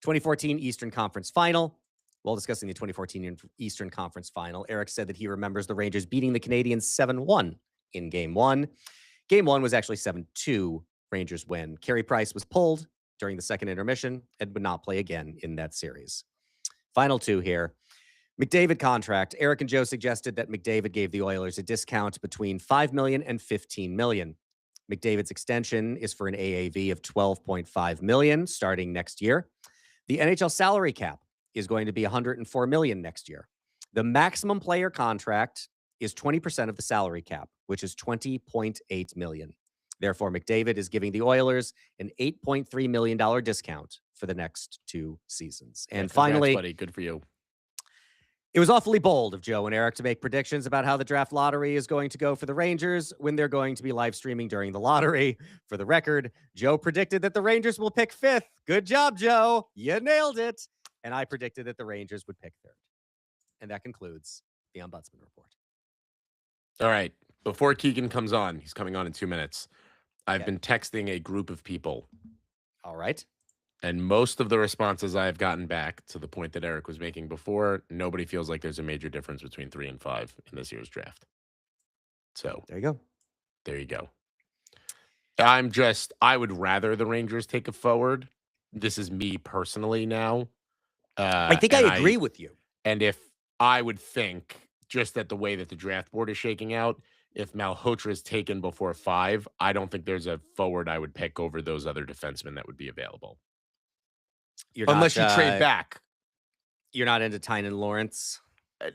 2014 Eastern Conference Final. While discussing the 2014 Eastern Conference Final, Eric said that he remembers the Rangers beating the Canadiens 7-1 in Game 1. Game 1 was actually 7-2 Rangers win. Carey Price was pulled during the second intermission and would not play again in that series. Final 2 here. McDavid contract. Eric and Joe suggested that McDavid gave the Oilers a discount between $5 million and $15 million. McDavid's extension is for an AAV of $12.5 million starting next year. The NHL salary cap is going to be $104 million next year. The maximum player contract is 20% of the salary cap, which is $20.8 million. Therefore, McDavid is giving the Oilers an $8.3 million discount for the next 2 seasons. And finally, buddy, good for you. It was awfully bold of Joe and Eric to make predictions about how the draft lottery is going to go for the Rangers when they're going to be live streaming during the lottery. For the record, Joe predicted that the Rangers will pick 5th. Good job, Joe. You nailed it. And I predicted that the Rangers would pick 3rd. And that concludes the Ombudsman Report. All right. Before Keegan comes on, he's coming on in 2 minutes. I've been texting a group of people. All right. And most of the responses I have gotten back, to the point that Eric was making before, nobody feels like there's a major difference between 3 and 5 in this year's draft. So there you go. There you go. I would rather the Rangers take a forward. This is me personally now. I think I agree with you. And if I would think, just that the way that the draft board is shaking out, if Malhotra is taken before 5, I don't think there's a forward I would pick over those other defensemen that would be available. Unless you trade back. You're not into Tynan Lawrence?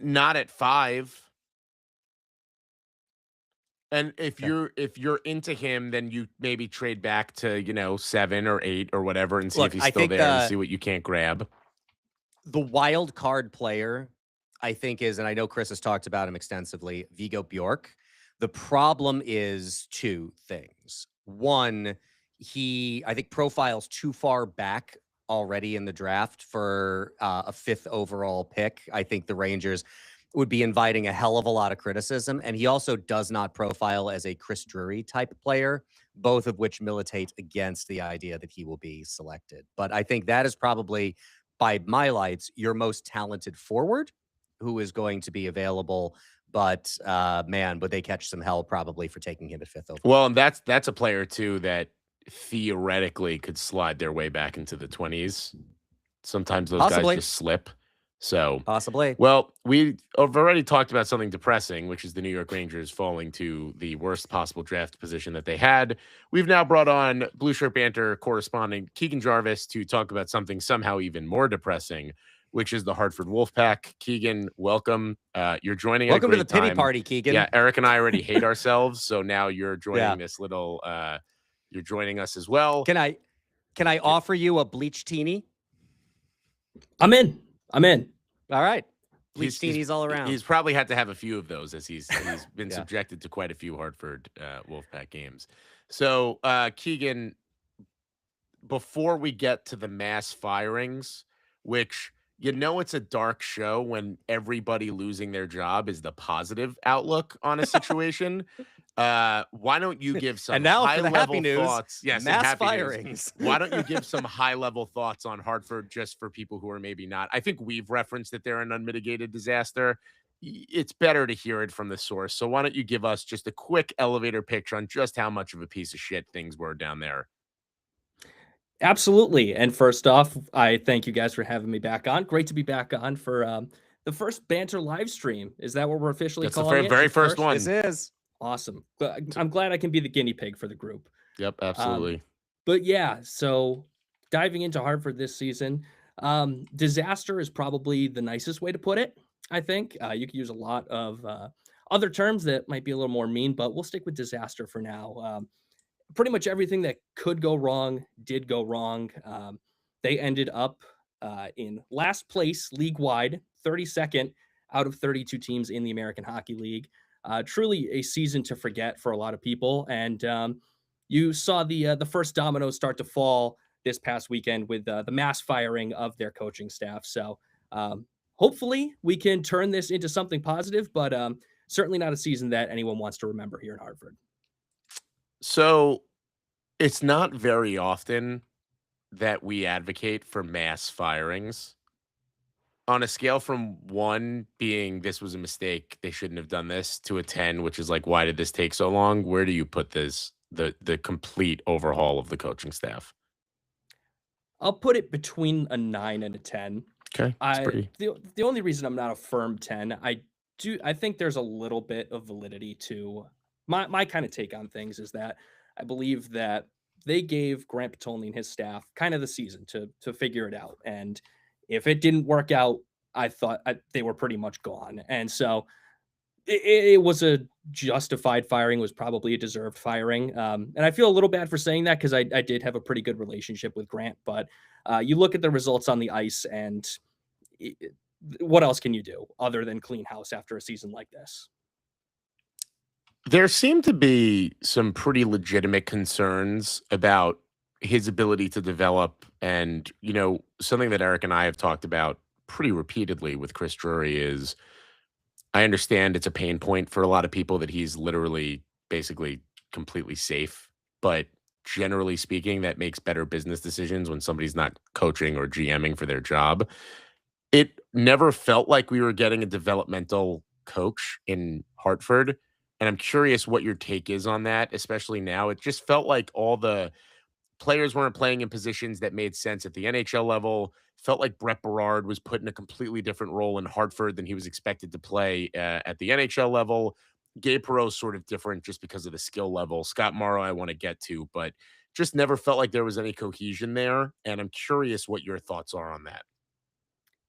Not at 5. And if you're into him, then you maybe trade back to 7 or 8 or whatever, and see if he's still there, and see what you can't grab. The wild card player, I think, is, and I know Chris has talked about him extensively, Viggo Bjork. The problem is 2 things. One, I think profiles too far back already in the draft for a 5th overall pick. I think the Rangers would be inviting a hell of a lot of criticism. And he also does not profile as a Chris Drury type player, both of which militate against the idea that he will be selected. But I think that is probably, by my lights, your most talented forward who is going to be available. But man, would they catch some hell probably for taking him at 5th overall. Well, and that's a player too that theoretically could slide their way back into the 20s. Sometimes those guys just slip. So possibly. Well, we have already talked about something depressing, which is the New York Rangers falling to the worst possible draft position that they had. We've now brought on Blueshirt Banter correspondent Keegan Jarvis to talk about something somehow even more depressing, which is the Hartford Wolf Pack. Keegan, welcome. You're joining. Welcome to the pity party, Keegan. Yeah, Eric and I already hate ourselves, so now you're joining this little. You're joining us as well. Can I offer you a bleach teeny? I'm in. All right. Bleach teenies all around. He's probably had to have a few of those as he's been subjected to quite a few Hartford Wolfpack games. So, Keegan, before we get to the mass firings, which it's a dark show when everybody losing their job is the positive outlook on a situation. Why don't you give some high-level thoughts? Yes, mass firings. Why don't you give some high-level thoughts on Hartford, just for people who are maybe not? I think we've referenced that they're an unmitigated disaster. It's better to hear it from the source. So why don't you give us just a quick elevator pitch on just how much of a piece of shit things were down there? Absolutely. And first off, I thank you guys for having me back on. Great to be back on for the first Banter live stream. Is that what we're officially calling it? That's the very first one. This is. Awesome. I'm glad I can be the guinea pig for the group. Yep, absolutely. But yeah, so diving into Hartford this season, disaster is probably the nicest way to put it, I think. You could use a lot of other terms that might be a little more mean, but we'll stick with disaster for now. Pretty much everything that could go wrong did go wrong. They ended up in last place league-wide, 32nd out of 32 teams in the American Hockey League. Truly a season to forget for a lot of people. And you saw the first dominoes start to fall this past weekend with the mass firing of their coaching staff. So hopefully we can turn this into something positive, but certainly not a season that anyone wants to remember here in Hartford. So it's not very often that we advocate for mass firings. On a scale from 1 being this was a mistake, they shouldn't have done this, to a 10, which is like, why did this take so long? Where do you put this, the complete overhaul of the coaching staff? I'll put it between a 9 and a 10. Okay. The only reason I'm not a firm 10, I think there's a little bit of validity to my kind of take on things, is that I believe that they gave Grant Potulny and his staff kind of the season to figure it out. And if it didn't work out, I thought they were pretty much gone. And so it was a justified firing, was probably a deserved firing. And I feel a little bad for saying that, because I did have a pretty good relationship with Grant. But you look at the results on the ice, and what else can you do other than clean house after a season like this? There seem to be some pretty legitimate concerns about his ability to develop. And, something that Eric and I have talked about pretty repeatedly with Chris Drury is, I understand it's a pain point for a lot of people that he's literally basically completely safe. But generally speaking, that makes better business decisions when somebody's not coaching or GMing for their job. It never felt like we were getting a developmental coach in Hartford. And I'm curious what your take is on that, especially now. It just felt like all the players weren't playing in positions that made sense at the NHL level. Felt like Brett Berard was put in a completely different role in Hartford than he was expected to play at the NHL level. Gabe Perreault's sort of different just because of the skill level. Scott Morrow, I want to get to, but just never felt like there was any cohesion there. And I'm curious what your thoughts are on that.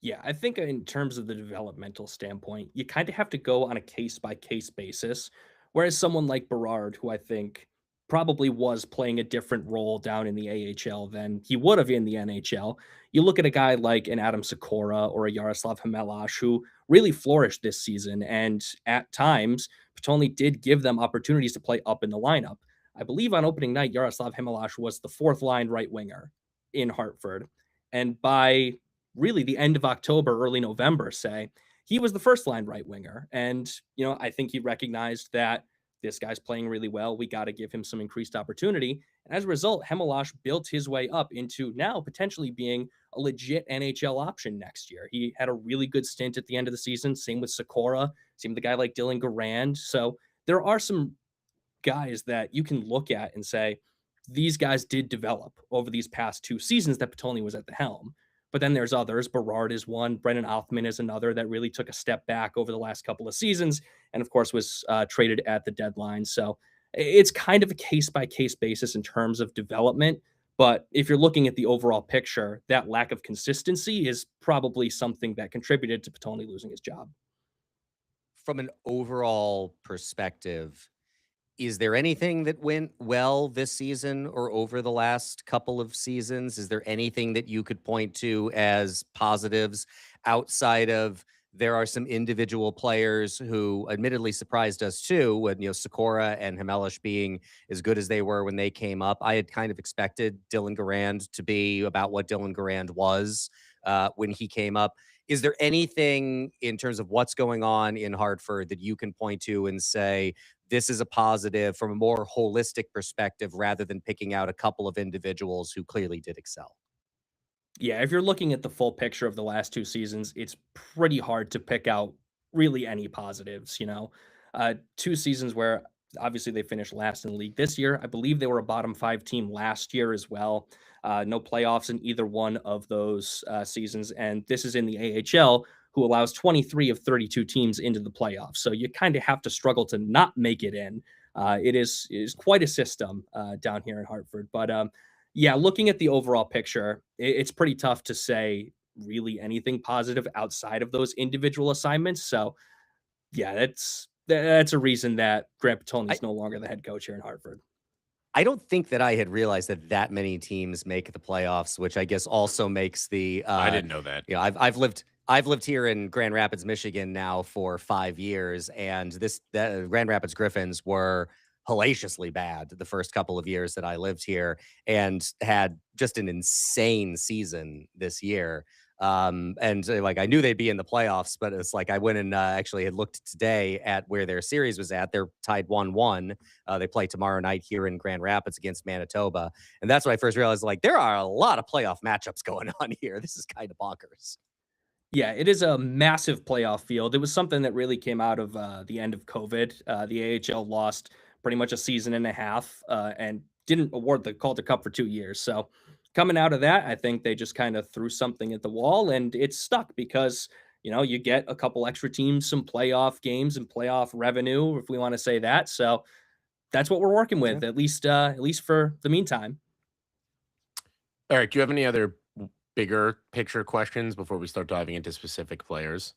Yeah, I think in terms of the developmental standpoint, you kind of have to go on a case by case basis. Whereas someone like Berard, who I think probably was playing a different role down in the AHL than he would have in the NHL, you look at a guy like an Adam Sokora or a Jaroslav Hmelash who really flourished this season. And at times, Potulny did give them opportunities to play up in the lineup. I believe on opening night, Jaroslav Hmelash was the fourth line right winger in Hartford. And by really the end of October, early November, say, he was the first line right winger. And, I think he recognized that this guy's playing really well. We got to give him some increased opportunity. And as a result, Hmelash built his way up into now potentially being a legit NHL option next year. He had a really good stint at the end of the season. Same with Sokora, same with a guy like Dylan Garand. So there are some guys that you can look at and say, these guys did develop over these past 2 seasons that Potulny was at the helm. But then there's others. Berard is one. Brennan Othman is another that really took a step back over the last couple of seasons, and of course was traded at the deadline. So it's kind of a case by case basis in terms of development. But if you're looking at the overall picture, that lack of consistency is probably something that contributed to Potulny losing his job. From an overall perspective, is there anything that went well this season or over the last couple of seasons? Is there anything that you could point to as positives outside of there are some individual players who admittedly surprised us too, with Sokora and Hmelash being as good as they were when they came up. I had kind of expected Dylan Garand to be about what Dylan Garand was when he came up. Is there anything in terms of what's going on in Hartford that you can point to and say, this is a positive from a more holistic perspective rather than picking out a couple of individuals who clearly did excel? Yeah, if you're looking at the full picture of the last 2 seasons, it's pretty hard to pick out really any positives. 2 seasons where obviously they finished last in the league this year. I believe they were a bottom five team last year as well. No playoffs in either one of those seasons. And this is in the AHL, who allows 23 of 32 teams into the playoffs. So you kind of have to struggle to not make it in. It is quite a system down here in Hartford. But yeah, looking at the overall picture, it's pretty tough to say really anything positive outside of those individual assignments. So yeah, that's a reason that Grant Potulny is no longer the head coach here in Hartford. I don't think that I had realized that many teams make the playoffs, which I guess also makes the. I didn't know that. I've lived here in Grand Rapids, Michigan now for 5 years, and the Grand Rapids Griffins were hellaciously bad the first couple of years that I lived here, and had just an insane season this year. Like I knew they'd be in the playoffs, but it's like I went and actually had looked today at where their series was at. They're tied 1-1. They play tomorrow night here in Grand Rapids against Manitoba, and that's when I first realized like there are a lot of playoff matchups going on here. This is kind of bonkers. Yeah, it is a massive playoff field. It was something that really came out of the end of COVID. The AHL lost pretty much a season and a half and didn't award the Calder Cup for 2 years. So coming out of that, I think they just kind of threw something at the wall and it stuck because, you get a couple extra teams, some playoff games and playoff revenue, if we want to say that. So that's what we're working with, at least for the meantime. Eric, do you have any other bigger picture questions before we start diving into specific players?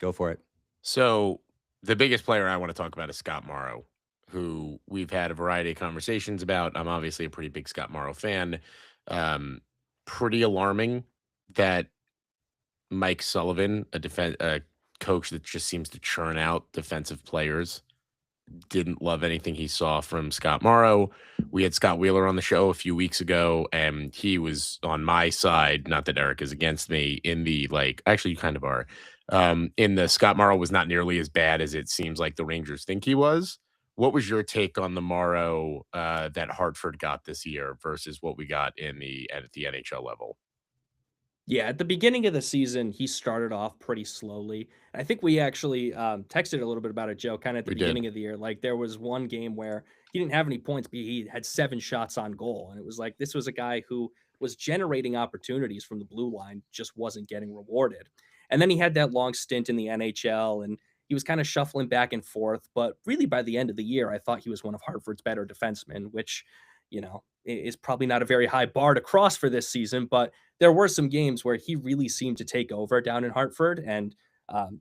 Go for it. So the biggest player I want to talk about is Scott Morrow, who we've had a variety of conversations about. I'm obviously a pretty big Scott Morrow fan. Pretty alarming that Mike Sullivan, a coach that just seems to churn out defensive players, didn't love anything he saw from Scott Morrow. We had Scott Wheeler on the show a few weeks ago, and he was on my side. Not that Eric is against me in the actually you kind of are. In the Scott Morrow was not nearly as bad as it seems like the Rangers think he was. What was your take on the Morrow that Hartford got this year versus what we got at the NHL level? Yeah, at the beginning of the season, he started off pretty slowly. I think we actually texted a little bit about it, Joe, kind of at the We did. beginning of the year. Like there was one game where he didn't have any points, but he had 7 shots on goal. And it was like this was a guy who was generating opportunities from the blue line, just wasn't getting rewarded. And then he had that long stint in the NHL and he was kind of shuffling back and forth. But really by the end of the year, I thought he was one of Hartford's better defensemen, which, is probably not a very high bar to cross for this season, but there were some games where he really seemed to take over down in Hartford, and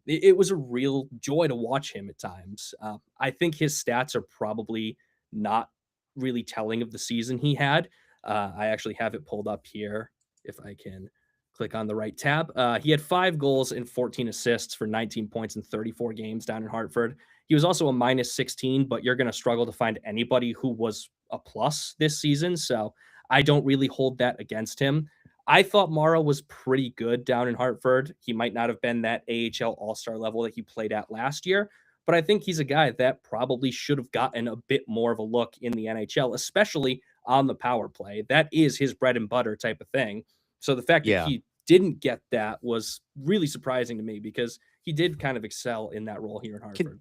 it was a real joy to watch him at times. I think his stats are probably not really telling of the season he had. I actually have it pulled up here if I can click on the right tab. He had 5 goals and 14 assists for 19 points in 34 games down in Hartford. He was also a minus 16, but you're going to struggle to find anybody who was a plus this season. So I don't really hold that against him. I thought Morrow was pretty good down in Hartford. He might not have been that AHL All-Star level that he played at last year, but I think he's a guy that probably should have gotten a bit more of a look in the NHL, especially on the power play. That is his bread and butter type of thing. So the fact that Yeah. he didn't get that was really surprising to me because he did kind of excel in that role here in Hartford.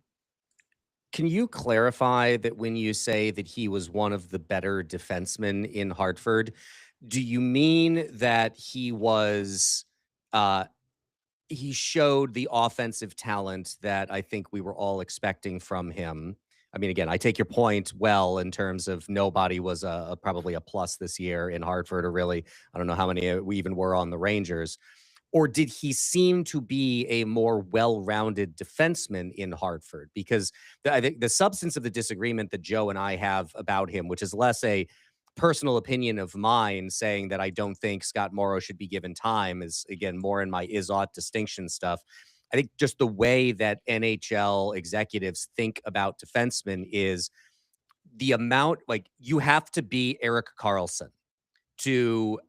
Can you clarify that when you say that he was one of the better defensemen in Hartford, do you mean that he was he showed the offensive talent that I think we were all expecting from him? I mean, again, I take your point well in terms of nobody was probably a plus this year in Hartford, or really, I don't know how many we even were on the Rangers. Or did he seem to be a more well-rounded defenseman in Hartford? Because I think the substance of the disagreement that Joe and I have about him, which is less a personal opinion of mine saying that I don't think Scott Morrow should be given time, is again more in my is-ought distinction stuff. I think just the way that NHL executives think about defensemen is the amount, like you have to be Erik Karlsson to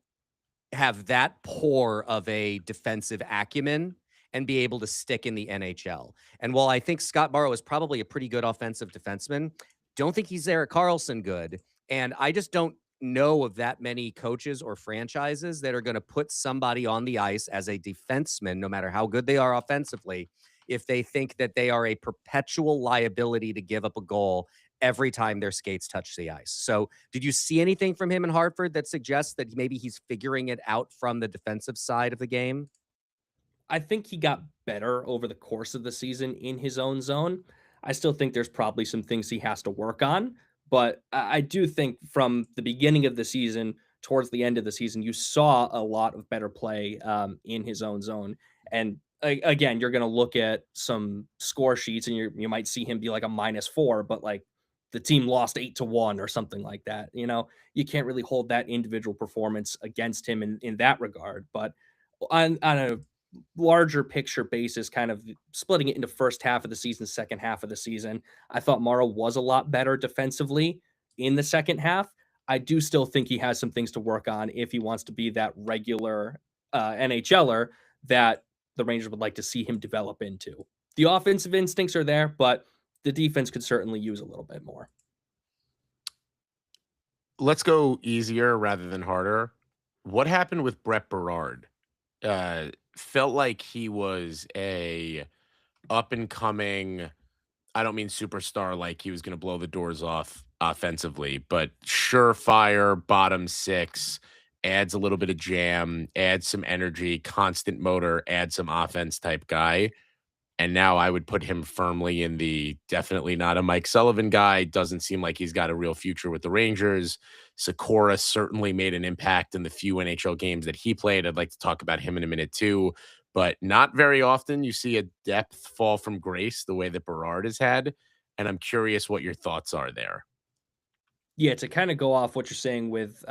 have that poor of a defensive acumen and be able to stick in the NHL. And while I think Scott Morrow is probably a pretty good offensive defenseman, don't think he's Erik Karlsson good. And I just don't know of that many coaches or franchises that are going to put somebody on the ice as a defenseman, no matter how good they are offensively, if they think that they are a perpetual liability to give up a goal every time their skates touch the ice. So did you see anything from him in Hartford that suggests that maybe he's figuring it out from the defensive side of the game? I think he got better over the course of the season in his own zone. I still think there's probably some things he has to work on, but I do think from the beginning of the season towards the end of the season, you saw a lot of better play in his own zone. And again, you're going to look at some score sheets and you might see him be like a -4, but like the team lost 8-1 or something like that. You can't really hold that individual performance against him in that regard. But on a larger picture basis, kind of splitting it into first half of the season, second half of the season, I thought Morrow was a lot better defensively in the second half. I do still think he has some things to work on if he wants to be that regular NHLer that the Rangers would like to see him develop into. The offensive instincts are there, but the defense could certainly use a little bit more. Let's go easier rather than harder. What happened with Brett Berard? Felt like he was a up and coming, I don't mean superstar like he was going to blow the doors off offensively, but surefire bottom six, adds a little bit of jam, adds some energy, constant motor, adds some offense type guy. And now I would put him firmly in the definitely not a Mike Sullivan guy. Doesn't seem like he's got a real future with the Rangers. Sokora certainly made an impact in the few NHL games that he played. I'd like to talk about him in a minute too, but not very often you see a depth fall from grace the way that Berard has had. And I'm curious what your thoughts are there. Yeah, to kind of go off what you're saying with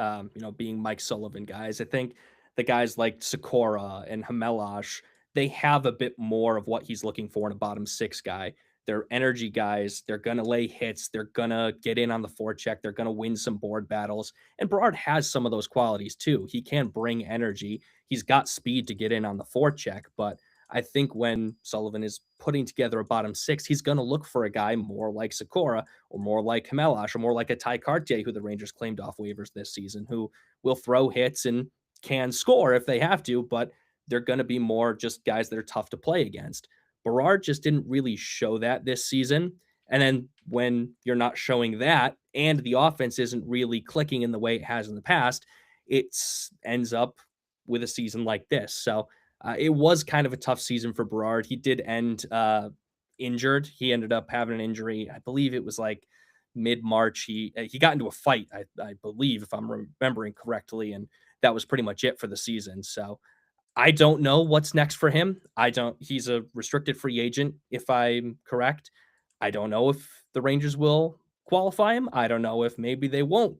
being Mike Sullivan guys, I think the guys like Sokora and Chmelar, they have a bit more of what he's looking for in a bottom six guy. They're energy guys. They're gonna lay hits. They're gonna get in on the forecheck. They're gonna win some board battles. And Berard has some of those qualities too. He can bring energy. He's got speed to get in on the forecheck, but I think when Sullivan is putting together a bottom six, he's going to look for a guy more like Sokora or more like Chmelar or more like a Ty Cartier, who the Rangers claimed off waivers this season, who will throw hits and can score if they have to, but they're going to be more just guys that are tough to play against. Berard just didn't really show that this season. And then when you're not showing that and the offense isn't really clicking in the way it has in the past, it ends up with a season like this. So it was kind of a tough season for Berard. He did end injured. He ended up having an injury. I believe it was like mid-March. He got into a fight, I believe, if I'm remembering correctly, and that was pretty much it for the season. So I don't know what's next for him. He's a restricted free agent, if I'm correct. I don't know if the Rangers will qualify him. I don't know if maybe they won't.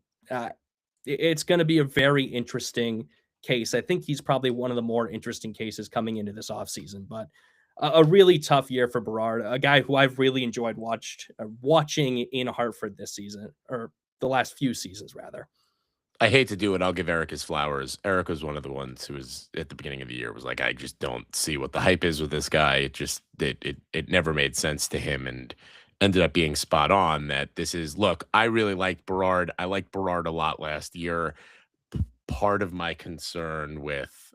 It's going to be a very interesting case. I think he's probably one of the more interesting cases coming into this offseason, but a really tough year for Berard, a guy who I've really enjoyed watching in Hartford this season, or the last few seasons, rather. I hate to do it. I'll give Eric his flowers. Eric was one of the ones who was at the beginning of the year was like, I just don't see what the hype is with this guy. It never made sense to him, and ended up being spot on that this is, look, I really liked Berard. I liked Berard a lot last year. Part of my concern with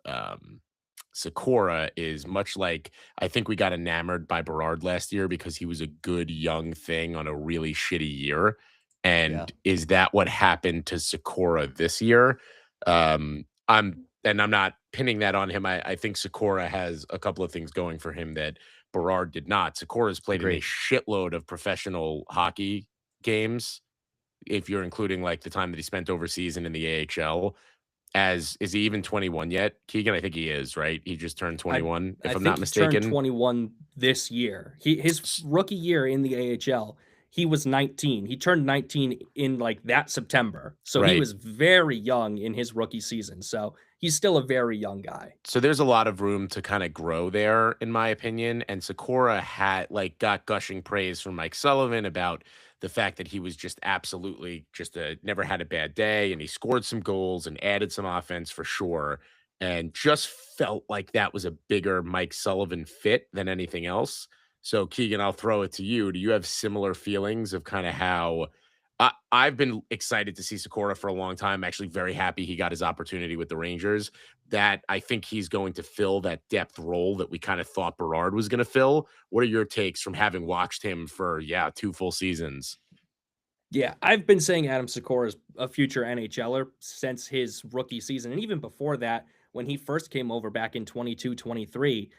Sokora is much like I think we got enamored by Berard last year because he was a good young thing on a really shitty year. And is that what happened to Sokora this year? I'm not pinning that on him. I think Sokora has a couple of things going for him that Berard did not. Sokora's played in a shitload of professional hockey games, if you're including like the time that he spent overseas and in the AHL. Is he even 21 yet? Keegan, I think he is, right? He just turned 21, if I'm not mistaken. He turned 21 this year. His rookie year in the AHL, he was 19. He turned 19 in like that September. So he was very young in his rookie season. So he's still a very young guy. So there's a lot of room to kind of grow there, in my opinion. And Sokora got gushing praise from Mike Sullivan about the fact that he was just absolutely never had a bad day, and he scored some goals and added some offense for sure, and just felt like that was a bigger Mike Sullivan fit than anything else. So Keegan, I'll throw it to you. Do you have similar feelings of kind of how I've been excited to see Sokora for a long time? I'm actually very happy he got his opportunity with the Rangers. That I think he's going to fill that depth role that we kind of thought Berard was going to fill. What are your takes from having watched him for 2 full seasons? Yeah, I've been saying Adam Sokora is a future NHLer since his rookie season. And even before that, when he first came over back in 22-23,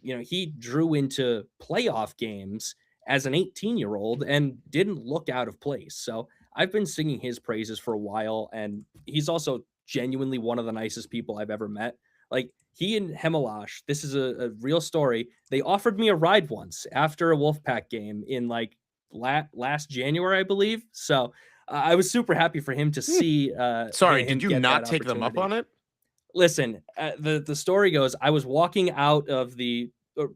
he drew into playoff games as an 18-year-old and didn't look out of place. So I've been singing his praises for a while, and he's also genuinely one of the nicest people I've ever met. Like, he and Chmelar, this is a real story. They offered me a ride once after a Wolf Pack game in like last January, I believe. So I was super happy for him to see. Sorry, did you not take them up on it? Listen, the story goes, I was walking out of the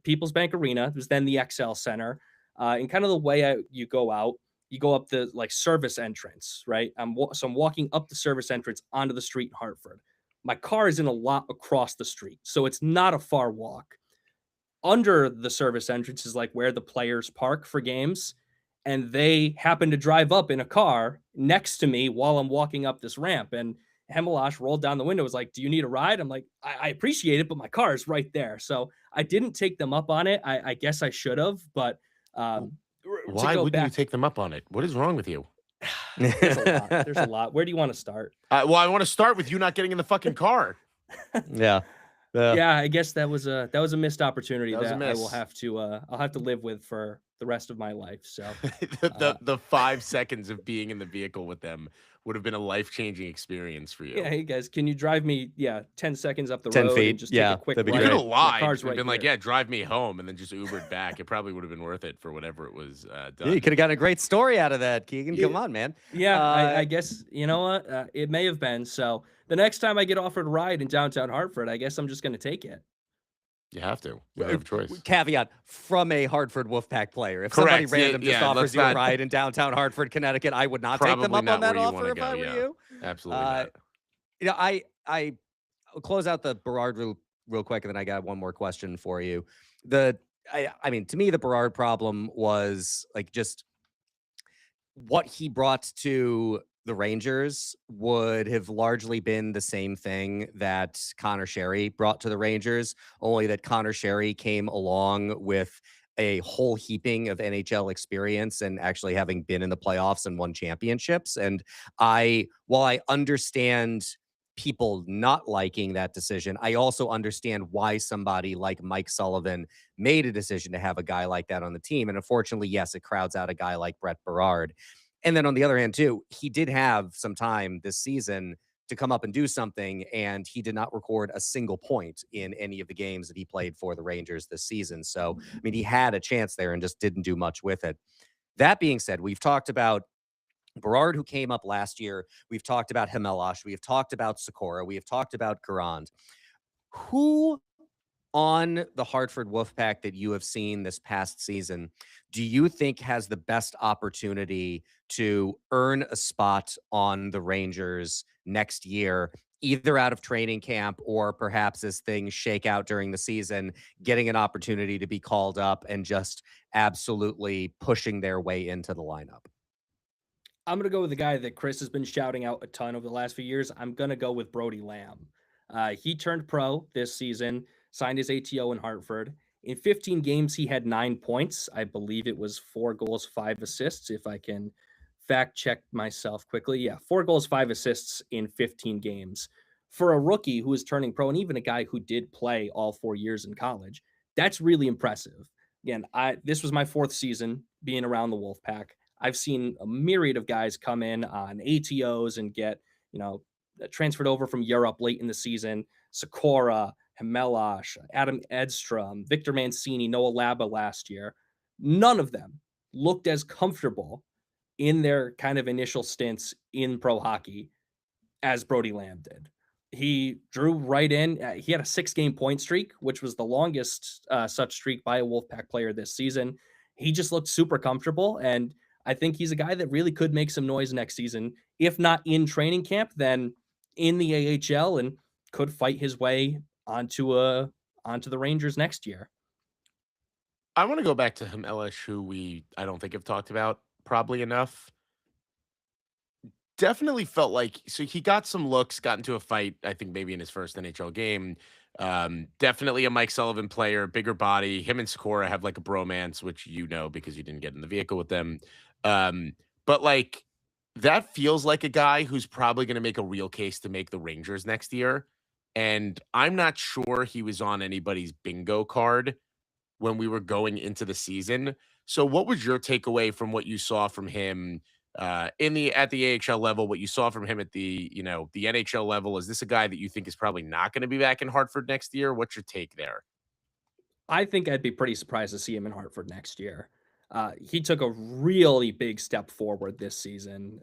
People's Bank Arena. It was then the XL Center. And kind of the way you go out, you go up the like service entrance, right? So I'm walking up the service entrance onto the street in Hartford. My car is in a lot across the street, so it's not a far walk. Under the service entrance is like where the players park for games, and they happen to drive up in a car next to me while I'm walking up this ramp. And Chmelar rolled down the window, was like, "Do you need a ride?" I'm like, I appreciate it, but my car is right there. So I didn't take them up on it. I guess I should have, but why wouldn't you take them up on it? What is wrong with you? There's a lot. Where do you want to start? Well, I want to start with you not getting in the fucking car. Yeah. I guess that was a missed opportunity that I will have to I'll have to live with for the rest of my life. So the 5 seconds of being in the vehicle with them would have been a life-changing experience for you. Yeah, hey guys, can you drive me 10 seconds up the 10 road feet. and just take a quick You ride? could have lied. Car's Right, been here. like, yeah, drive me home, and then just Ubered back. It probably would have been worth it for whatever it was done. Yeah, you could have gotten a great story out of that, Keegan. Yeah. Come on, man. Yeah, I guess, you know what? It may have been. So the next time I get offered a ride in downtown Hartford, I guess I'm just going to take it. You have to. You don't have a choice. Caveat from a Hartford Wolf Pack player. If Correct. somebody random just offers you a ride in downtown Hartford, Connecticut, I would not take them up on that offer if I were you. Absolutely not. I'll close out the Berard real quick, and then I got one more question for you. I mean, to me, the Berard problem was like just what he brought to the Rangers would have largely been the same thing that Connor Sherry brought to the Rangers, only that Connor Sherry came along with a whole heaping of NHL experience and actually having been in the playoffs and won championships. And while I understand people not liking that decision, I also understand why somebody like Mike Sullivan made a decision to have a guy like that on the team. And unfortunately, yes, it crowds out a guy like Brett Berard. And then on the other hand, too, he did have some time this season to come up and do something, and he did not record a single point in any of the games that he played for the Rangers this season. So, I mean, he had a chance there and just didn't do much with it. That being said, we've talked about Berard, who came up last year. We've talked about Chmelar. We have talked about Sokora. We have talked about Garand. Who on the Hartford Wolf Pack that you have seen this past season do you think has the best opportunity to earn a spot on the Rangers next year, either out of training camp or perhaps as things shake out during the season, getting an opportunity to be called up and just absolutely pushing their way into the lineup? I'm going to go with the guy that Chris has been shouting out a ton over the last few years. I'm going to go with Brody Lamb. He turned pro this season, signed his ATO in Hartford. In 15 games, he had 9 points. I believe it was 4 goals, 5 assists, if I can fact check myself quickly. Yeah, 4 goals, 5 assists in 15 games. For a rookie who is turning pro, and even a guy who did play all 4 years in college, that's really impressive. Again, this was my 4th season being around the Wolfpack. I've seen a myriad of guys come in on ATOs and get, transferred over from Europe late in the season. Sokora, Chmelar, Adam Edstrom, Victor Mancini, Noah Laba last year. None of them looked as comfortable in their kind of initial stints in pro hockey as Brody Lamb did. He drew right in. He had a 6-game point streak, which was the longest such streak by a Wolfpack player this season. He just looked super comfortable, and I think he's a guy that really could make some noise next season, if not in training camp, then in the AHL, and could fight his way onto the Rangers next year. I want to go back to Chmelar, who I don't think have talked about probably enough. Definitely felt like he got some looks, got into a fight, I think maybe in his first NHL game. Definitely a Mike Sullivan player, bigger body. Him and Sokora have like a bromance, which because you didn't get in the vehicle with them. But like that feels like a guy who's probably going to make a real case to make the Rangers next year. And I'm not sure he was on anybody's bingo card when we were going into the season. So what was your takeaway from what you saw from him at the AHL level, what you saw from him at the NHL level? Is this a guy that you think is probably not going to be back in Hartford next year? What's your take there? I think I'd be pretty surprised to see him in Hartford next year. He took a really big step forward this season.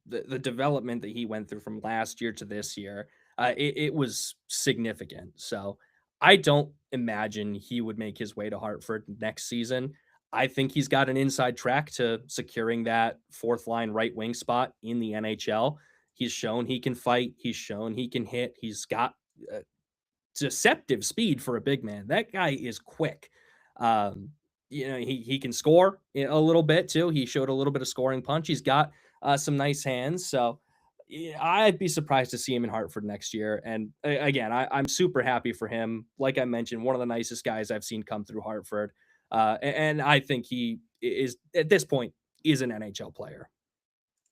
The development that he went through from last year to this year, it was significant. So I don't imagine he would make his way to Hartford next season. I think he's got an inside track to securing that 4th line right wing spot in the NHL. He's shown he can fight. He's shown he can hit. He's got deceptive speed for a big man. That guy is quick. He can score a little bit too. He showed a little bit of scoring punch. He's got some nice hands. So I'd be surprised to see him in Hartford next year. And again, I'm super happy for him. Like I mentioned, one of the nicest guys I've seen come through Hartford. And I think he is, at this point, is an NHL player.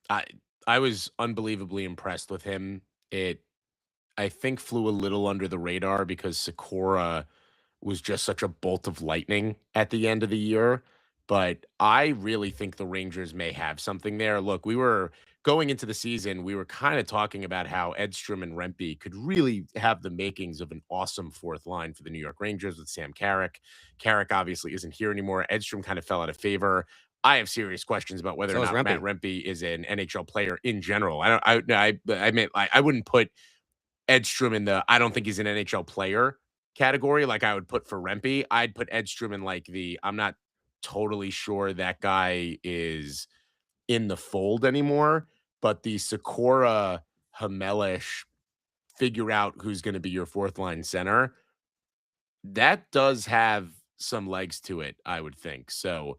I was unbelievably impressed with him. I think flew a little under the radar because Sokora was just such a bolt of lightning at the end of the year. But I really think the Rangers may have something there. Look, we were going into the season, we were kind of talking about how Edstrom and Rempe could really have the makings of an awesome 4th line for the New York Rangers with Sam Carrick. Carrick obviously isn't here anymore. Edstrom kind of fell out of favor. I have serious questions about whether or not Matt Rempe is an NHL player in general. I wouldn't put Edstrom in the I don't think he's an NHL player category like I would put for Rempe. I'd put Edstrom in like I'm not totally sure that guy is in the fold anymore, but the Sokora Chmelar figure out who's going to be your 4th line center, that does have some legs to it, I would think. So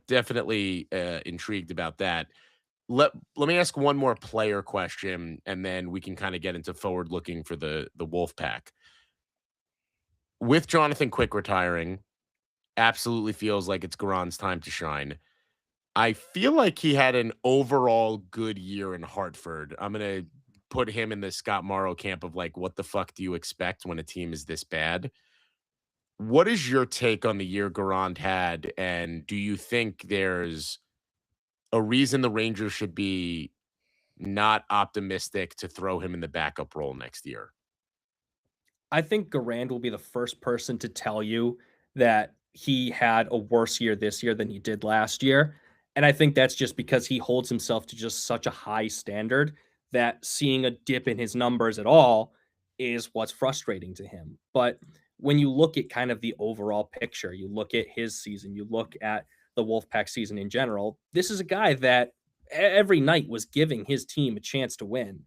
definitely intrigued about that. Let me ask one more player question, and then we can kind of get into forward looking for the Wolf Pack. With Jonathan Quick retiring, absolutely feels like it's Garand's time to shine. I feel like he had an overall good year in Hartford. I'm gonna put him in the Scott Morrow camp of like, what the fuck do you expect when a team is this bad? What is your take on the year Garand had, and do you think there's a reason the Rangers should be not optimistic to throw him in the backup role next year? I think Garand will be the first person to tell you that he had a worse year this year than he did last year. And I think that's just because he holds himself to just such a high standard that seeing a dip in his numbers at all is what's frustrating to him. But when you look at kind of the overall picture, you look at his season, you look at the Wolfpack season in general, this is a guy that every night was giving his team a chance to win.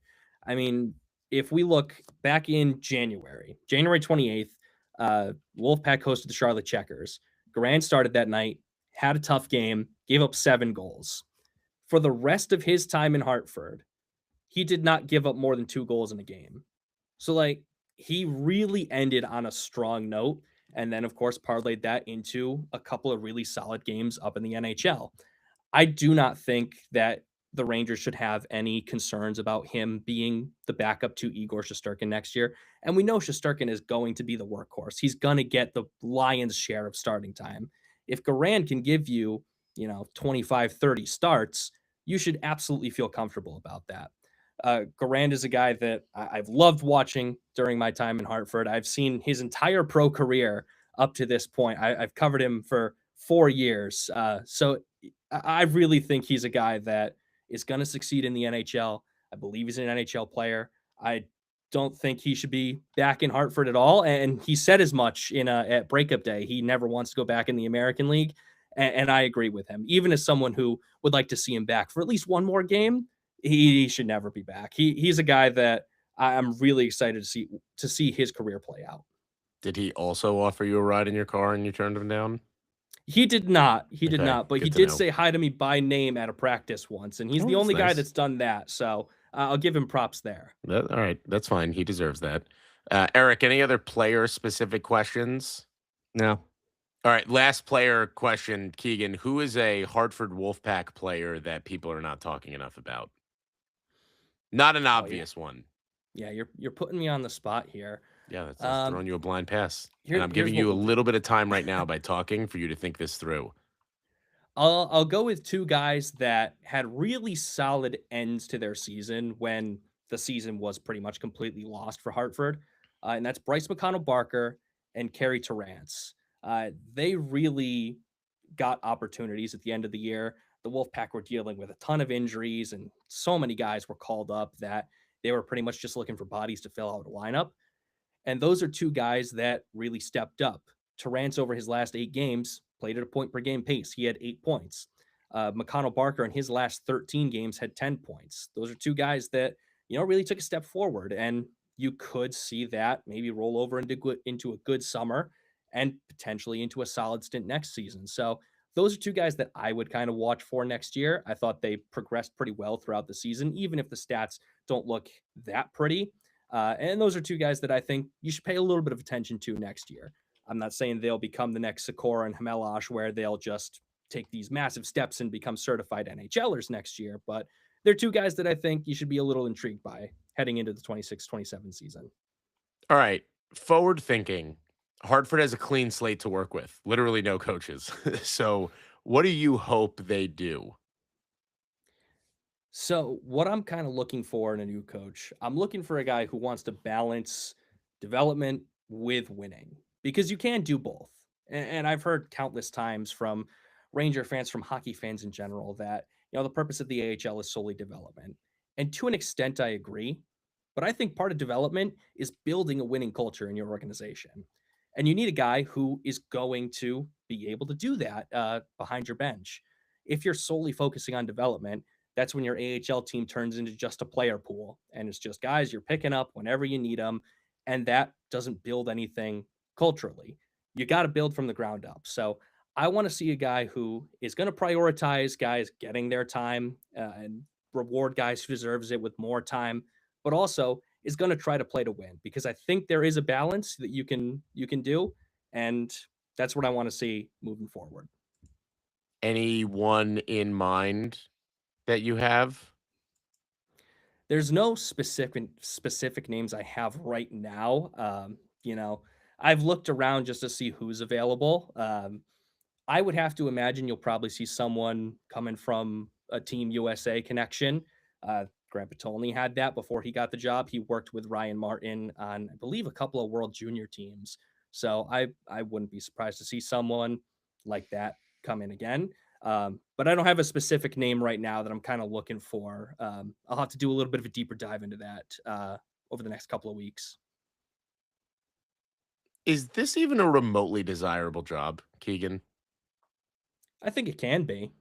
I mean, if we look back in January 28th, Wolfpack hosted the Charlotte Checkers. Garand started that night, had a tough game, gave up 7 goals. For the rest of his time in Hartford, he did not give up more than 2 goals in a game. So, like, he really ended on a strong note. And then, of course, parlayed that into a couple of really solid games up in the NHL. I do not think that the Rangers should have any concerns about him being the backup to Igor Shesterkin next year. And we know Shesterkin is going to be the workhorse. He's going to get the lion's share of starting time. If Garand can give you, 25, 30 starts, you should absolutely feel comfortable about that. Garand is a guy that I've loved watching during my time in Hartford. I've seen his entire pro career up to this point. I've covered him for 4 years. So I really think he's a guy that is going to succeed in the NHL. I believe he's an NHL player. I don't think he should be back in Hartford at all. And he said as much at breakup day. He never wants to go back in the American League. And I agree with him. Even as someone who would like to see him back for at least one more game, he should never be back. He's a guy that I'm really excited to see his career play out. Did he also offer you a ride in your car and you turned him down? He did not. He did Okay, not. But he good to did know. say hi to me by name at a practice once, and he's Oh, the that's only guy nice. that's done that. So I'll give him props there. All right, that's fine. He deserves that. Eric, any other player-specific questions? No. All right, last player question, Keegan. Who is a Hartford Wolfpack player that people are not talking enough about? Not an Oh, yeah. obvious one. Yeah, you're putting me on the spot here. Yeah, that's Um, throwing you a blind pass. here- And I'm here's giving what you a we'll do. little bit of time right now by talking for you to think this through. I'll go with 2 guys that had really solid ends to their season when the season was pretty much completely lost for Hartford, and that's Bryce McConnell-Barker and Kerry Terrance. They really got opportunities at the end of the year. The Wolfpack were dealing with a ton of injuries, and so many guys were called up that they were pretty much just looking for bodies to fill out a lineup. And those are 2 guys that really stepped up. Terrance, over his last 8 games, played at a point per game pace. He had 8 points. McConnell Barker in his last 13 games had 10 points. Those are 2 guys that, really took a step forward. And you could see that maybe roll over into a good summer and potentially into a solid stint next season. So those are 2 guys that I would kind of watch for next year. I thought they progressed pretty well throughout the season, even if the stats don't look that pretty. And those are 2 guys that I think you should pay a little bit of attention to next year. I'm not saying they'll become the next Sokora and Chmelar, where they'll just take these massive steps and become certified NHLers next year, but they're 2 guys that I think you should be a little intrigued by heading into the 26-27 season. All right, forward thinking. Hartford has a clean slate to work with, literally no coaches. So what do you hope they do? So, what I'm kind of looking for in a new coach, I'm looking for a guy who wants to balance development with winning because you can do both. And I've heard countless times from Ranger fans, from hockey fans in general, that the purpose of the AHL is solely development. And to an extent, I agree. But I think part of development is building a winning culture in your organization. And you need a guy who is going to be able to do that behind your bench. If you're solely focusing on development, that's when your AHL team turns into just a player pool. And it's just guys you're picking up whenever you need them. And that doesn't build anything culturally. You got to build from the ground up. So I want to see a guy who is going to prioritize guys getting their time and reward guys who deserves it with more time, but also is going to try to play to win, because I think there is a balance that you can do, and that's what I want to see moving forward. Anyone in mind that you have? There's no specific names I have right now. I've looked around just to see who's available. I would have to imagine you'll probably see someone coming from a Team USA connection. Grant Potulny had that before he got the job. He worked with Ryan Martin on, I believe, a couple of World Junior teams. So I wouldn't be surprised to see someone like that come in again. But I don't have a specific name right now that I'm kind of looking for. I'll have to do a little bit of a deeper dive into that over the next couple of weeks. Is this even a remotely desirable job, Keegan? I think it can be.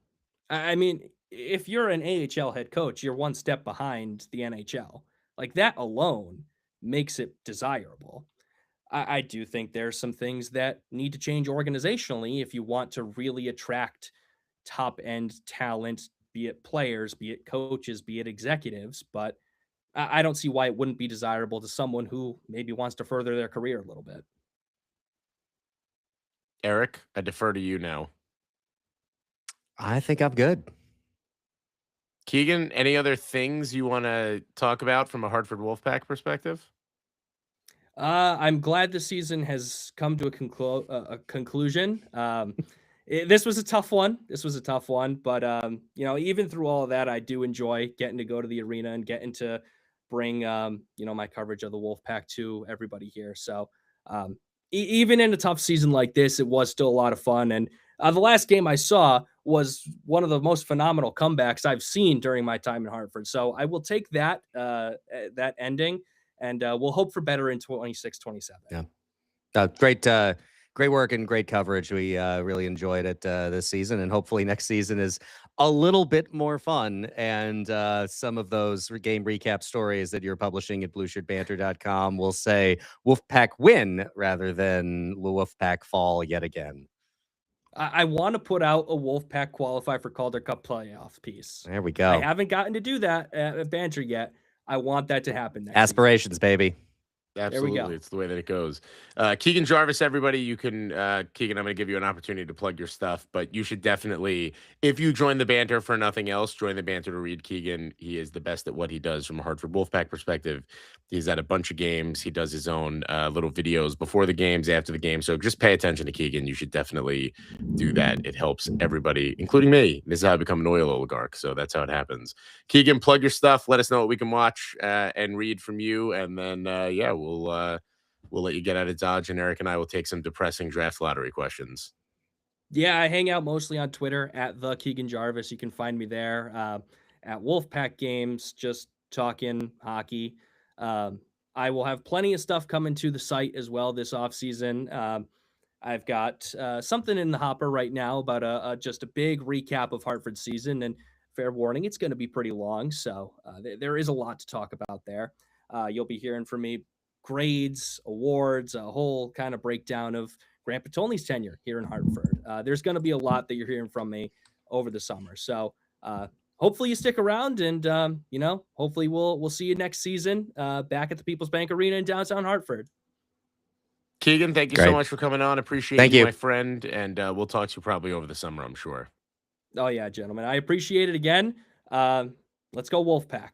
I mean, if you're an AHL head coach, you're one step behind the NHL. Like, that alone makes it desirable. I do think there's some things that need to change organizationally if you want to really attract top end talent, be it players, be it coaches, be it executives. But I don't see why it wouldn't be desirable to someone who maybe wants to further their career a little bit. Eric, I defer to you now. I think I'm good. Keegan, any other things you want to talk about from a Hartford Wolf Pack perspective? I'm glad the season has come to a conclusion. This was a tough one. But even through all of that, I do enjoy getting to go to the arena and getting to bring my coverage of the Wolf Pack to everybody here. So even in a tough season like this, it was still a lot of fun. And the last game I saw was one of the most phenomenal comebacks I've seen during my time in Hartford. So I will take that ending, and we'll hope for better in 26-27. Yeah. Great work and great coverage. We really enjoyed it this season, and hopefully next season is a little bit more fun. And some of those game recap stories that you're publishing at blueshirtbanter.com will say Wolfpack win rather than Wolfpack fall yet again. I want to put out a Wolfpack qualify for Calder Cup playoff piece. There we go. I haven't gotten to do that at Banter yet. I want that to happen next Aspirations, season. Baby. Absolutely. It's the way that it goes. Keegan Jarvis, everybody, you can, Keegan, I'm going to give you an opportunity to plug your stuff, but you should definitely, if you join the banter for nothing else, join the banter to read Keegan. He is the best at what he does from a Hartford Wolfpack perspective. He's at a bunch of games. He does his own little videos before the games, after the game. So just pay attention to Keegan. You should definitely do that. It helps everybody, including me. This is how I become an oil oligarch. So that's how it happens. Keegan, plug your stuff. Let us know what we can watch and read from you. And then, we'll let you get out of Dodge, and Eric and I will take some depressing draft lottery questions. Yeah, I hang out mostly on Twitter at the Keegan Jarvis. You can find me there at Wolfpack Games, just talking hockey. I will have plenty of stuff coming to the site as well this offseason. I've got something in the hopper right now about just a big recap of Hartford's season, and fair warning, it's going to be pretty long. So there is a lot to talk about there. You'll be hearing from me grades, awards, a whole kind of breakdown of Grant Potulny's tenure here in Hartford. There's going to be a lot that you're hearing from me over the summer. So hopefully you stick around, and hopefully we'll see you next season back at the People's Bank Arena in downtown Hartford. Keegan, thank you so much for coming on. Appreciate you, my friend, and we'll talk to you probably over the summer, I'm sure. Oh yeah, gentlemen, I appreciate it again. Let's go Wolfpack.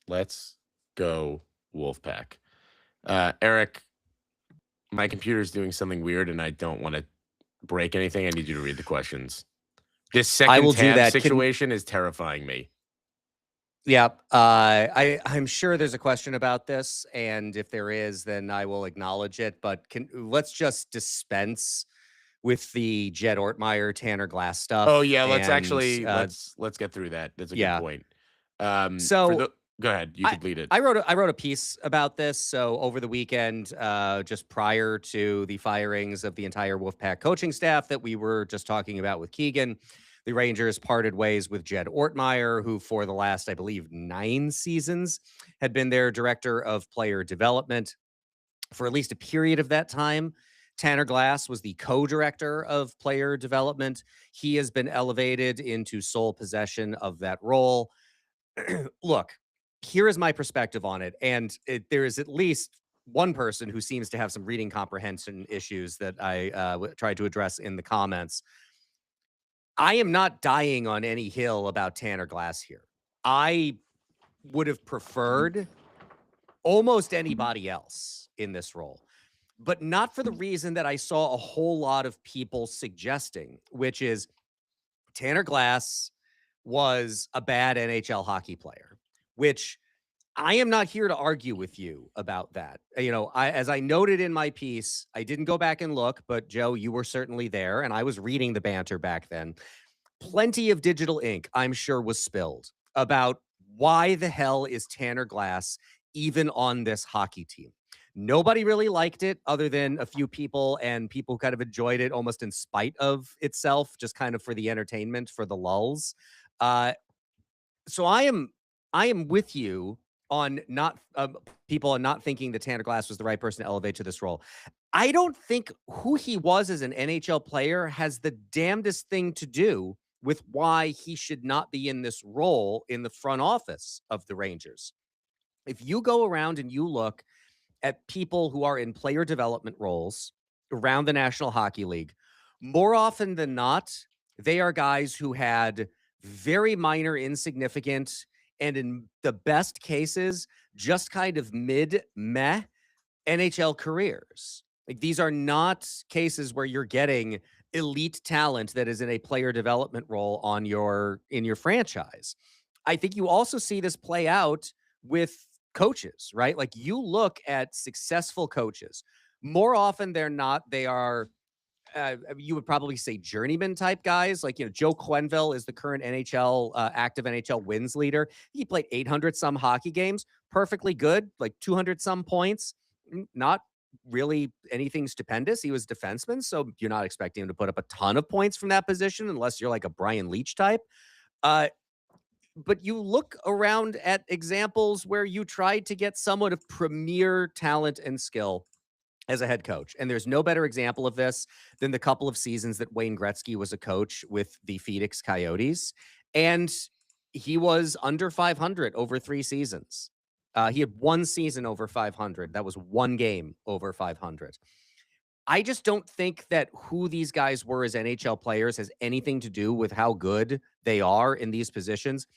Let's go Wolfpack. Eric, my computer's doing something weird, and I don't want to break anything. I need you to read the questions. This second tab situation is terrifying me. Yeah, I'm sure there's a question about this, and if there is, then I will acknowledge it. But let's just dispense with the Jed Ortmeyer, Tanner Glass stuff. Oh yeah, let's get through that. That's a good point. Go ahead. You could lead it. I wrote a piece about this. So over the weekend, just prior to the firings of the entire Wolfpack coaching staff that we were just talking about with Keegan, the Rangers parted ways with Jed Ortmeyer, who for the last, I believe, 9 seasons had been their director of player development. For at least a period of that time, Tanner Glass was the co-director of player development. He has been elevated into sole possession of that role. Look, here is my perspective on it. And there is at least one person who seems to have some reading comprehension issues that I tried to address in the comments. I am not dying on any hill about Tanner Glass here. I would have preferred almost anybody else in this role, but not for the reason that I saw a whole lot of people suggesting, which is Tanner Glass was a bad NHL hockey player, which I am not here to argue with you about that. You know, as I noted in my piece, I didn't go back and look, but Joe, you were certainly there, and I was reading the banter back then. Plenty of digital ink, I'm sure, was spilled about why the hell is Tanner Glass even on this hockey team. Nobody really liked it other than a few people, and people kind of enjoyed it almost in spite of itself, just kind of for the entertainment, for the lulls. So I am with you on not people on not thinking that Tanner Glass was the right person to elevate to this role. I don't think who he was as an NHL player has the damnedest thing to do with why he should not be in this role in the front office of the Rangers. If you go around and you look at people who are in player development roles around the National Hockey League, more often than not, they are guys who had very minor, insignificant, and in the best cases, just kind of meh NHL careers. Like, these are not cases where you're getting elite talent that is in a player development role on in your franchise. I think you also see this play out with coaches, right? Like, you look at successful coaches, more often than not, they are you would probably say journeyman type guys. Like, you know, Joe Quenneville is the current NHL active NHL wins leader. He played 800 some hockey games, perfectly good, like 200 some points, not really anything stupendous. He was defenseman, so you're not expecting him to put up a ton of points from that position unless you're like a Brian Leach type. But you look around at examples where you tried to get someone of premier talent and skill as a head coach. And there's no better example of this than the couple of seasons that Wayne Gretzky was a coach with the Phoenix Coyotes. And he was under 500 over 3 seasons. He had 1 season over 500. That was 1 game over 500. I just don't think that who these guys were as NHL players has anything to do with how good they are in these positions.